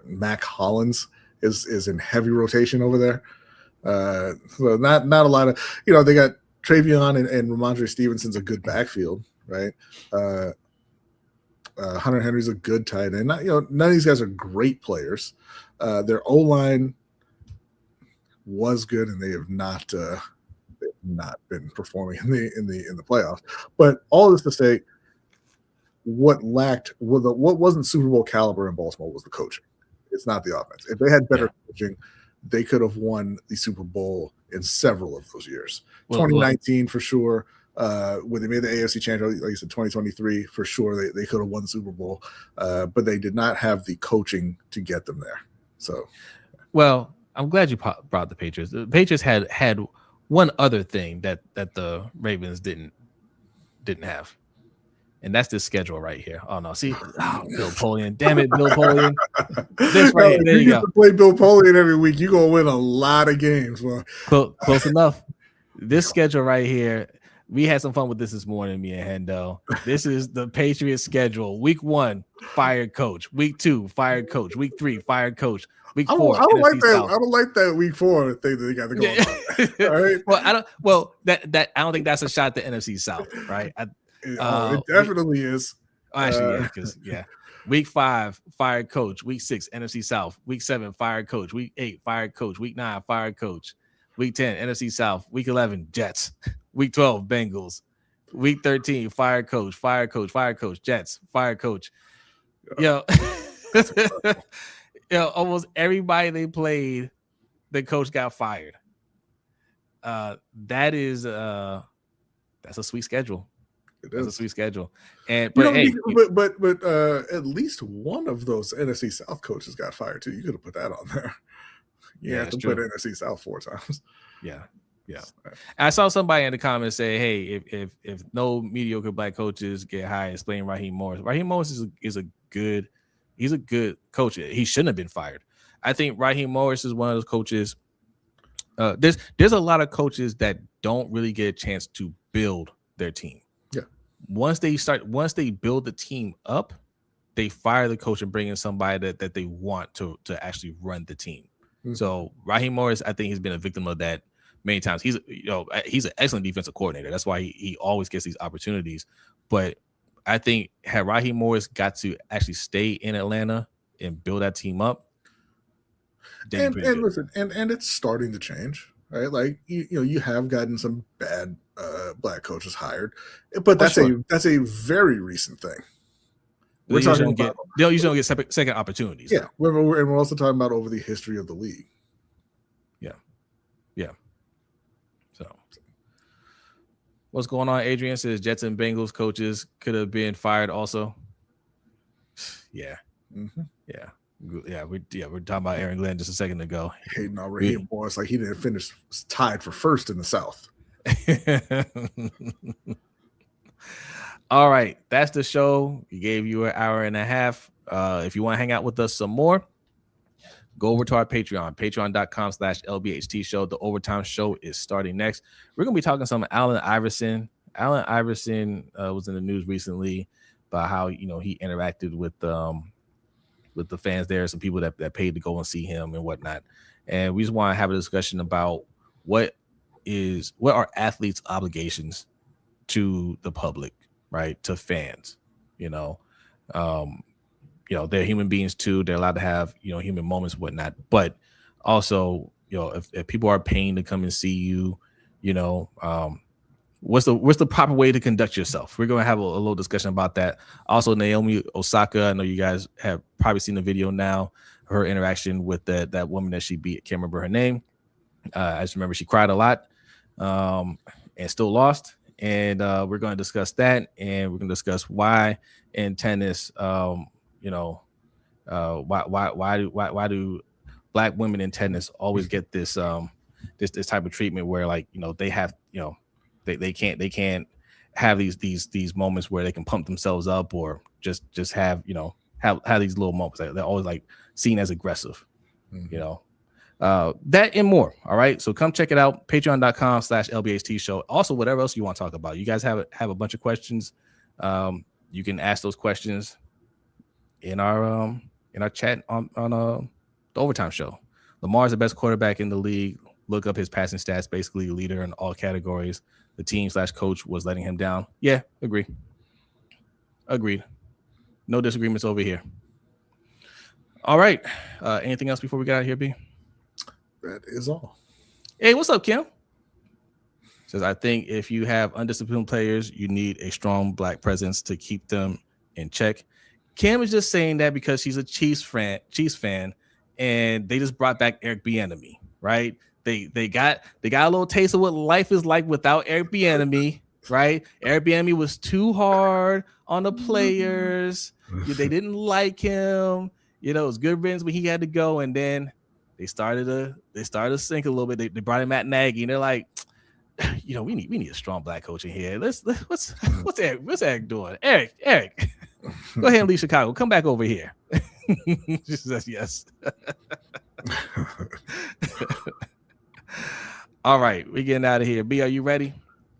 Mac Hollins is in heavy rotation over there. So not a lot of, they got Travion and Ramondre Stevenson's a good backfield, right? Hunter Henry's a good tight end. None of these guys are great players. Their O-line was good, and they have not been performing in the playoffs. But all this to say, what wasn't Super Bowl caliber in Baltimore was the coaching. It's not the offense. If they had better coaching, they could have won the Super Bowl in several of those years. 2019 for sure. When they made the AFC championship, like you said, 2023 for sure, they could have won the Super Bowl, but they did not have the coaching to get them there. So, well, I'm glad you brought the Patriots. The Patriots had one other thing that the Ravens didn't have. And that's this schedule right here. Oh no! See, Bill Polian. Damn it, Bill Polian. This right here. There you go. Play Bill Polian every week. You're gonna win a lot of games. Close enough. This schedule right here. We had some fun with this morning, me and Hendo. This is the Patriots schedule. Week 1, fired coach. Week 2, fired coach. Week 3, fired coach. Week 4. I don't like that. South. I don't like that week 4 thing that they got to go on. All right. That I don't think that's a shot at the NFC South, right? It definitely is. Actually, yeah, because Week 5, fired coach. Week 6, NFC South. Week 7, fired coach. Week 8, fired coach. Week 9, fired coach. Week 10, NFC South. Week 11, Jets. Week 12, Bengals. Week 13, fired coach, Jets, fired coach. Yo, almost everybody they played, the coach got fired. That's a sweet schedule. That's a sweet schedule. And but at least one of those NFC South coaches got fired too. You could have put that on there. You have to put NFC South 4 times. Yeah. I saw somebody in the comments say, "Hey, if no mediocre black coaches get hired, explain Raheem Morris. Raheem Morris is a good coach. He shouldn't have been fired. I think Raheem Morris is one of those coaches. There's a lot of coaches that don't really get a chance to build their team. Once they build the team up, they fire the coach and bring in somebody that they want to actually run the team. Mm-hmm. So Raheem Morris, I think he's been a victim of that many times. He's an excellent defensive coordinator. That's why he always gets these opportunities. But I think had Raheem Morris got to actually stay in Atlanta and build that team up, and listen, and it's starting to change, right? Like you have gotten some bad black coaches hired, but that's a very recent thing. They usually don't get second opportunities. Yeah, we're also talking about over the history of the league. Yeah. So, what's going on? Adrian says Jets and Bengals coaches could have been fired also. Yeah. Mm-hmm. Yeah. We're talking about Aaron Glenn just a second ago. Hating on Raheem Morris like he didn't finish tied for first in the South. All right, that's the show. We gave you an hour and a half. If you want to hang out with us some more, go over to our patreon.com/LBHT Show. The Overtime Show is starting next. We're going to be talking some Allen Iverson. Allen Iverson was in the news recently about how, he interacted with the fans there, some people that paid to go and see him and whatnot. And we just want to have a discussion about what are athletes' obligations to the public, right? To fans, they're human beings too. They're allowed to have, human moments, whatnot. But also, if people are paying to come and see you, what's the proper way to conduct yourself? We're going to have a little discussion about that. Also, Naomi Osaka, I know you guys have probably seen the video now, her interaction with that woman that she beat. I can't remember her name. I just remember she cried a lot and still lost. And we're going to discuss that, and we're going to discuss why in tennis, why do black women in tennis always get this this type of treatment where they have they can't have these moments where they can pump themselves up or just have have these little moments. They're always seen as aggressive, that and more. All right, so come check it out. Patreon.com/LBHT Show. Also, whatever else you want to talk about. You guys have a bunch of questions. You can ask those questions in our chat on the Overtime Show. Lamar is the best quarterback in the league. Look up his passing stats. Basically, leader in all categories. The team/coach was letting him down. Yeah, agreed. No disagreements over here. All right. Anything else before we get out of here, B? That is all. Hey, what's up, Kim? Says, I think if you have undisciplined players, you need a strong black presence to keep them in check. Kim is just saying that because she's a Chiefs fan, and they just brought back Eric Bieniemy, right? They got a little taste of what life is like without Eric Bieniemy, right? Eric Bieniemy was too hard on the players. They didn't like him. It was good riddance when he had to go, and then they started to sink a little bit. They brought in Matt Nagy, and they're like, we need a strong black coach in here. What's Eric doing? Eric, go ahead and leave Chicago. Come back over here. She says yes. All right, we're getting out of here. B, are you ready?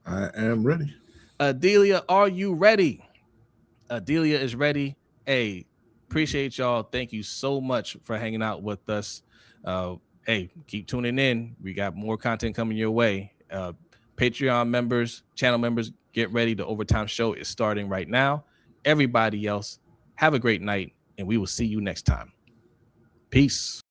I am ready. Adelia, are you ready? Adelia is ready. Hey, appreciate y'all. Thank you so much for hanging out with us. Hey, keep tuning in. We got more content coming your way. Patreon members, channel members, get ready. The Overtime Show is starting right now. Everybody else, have a great night. and we will see you next time. Peace.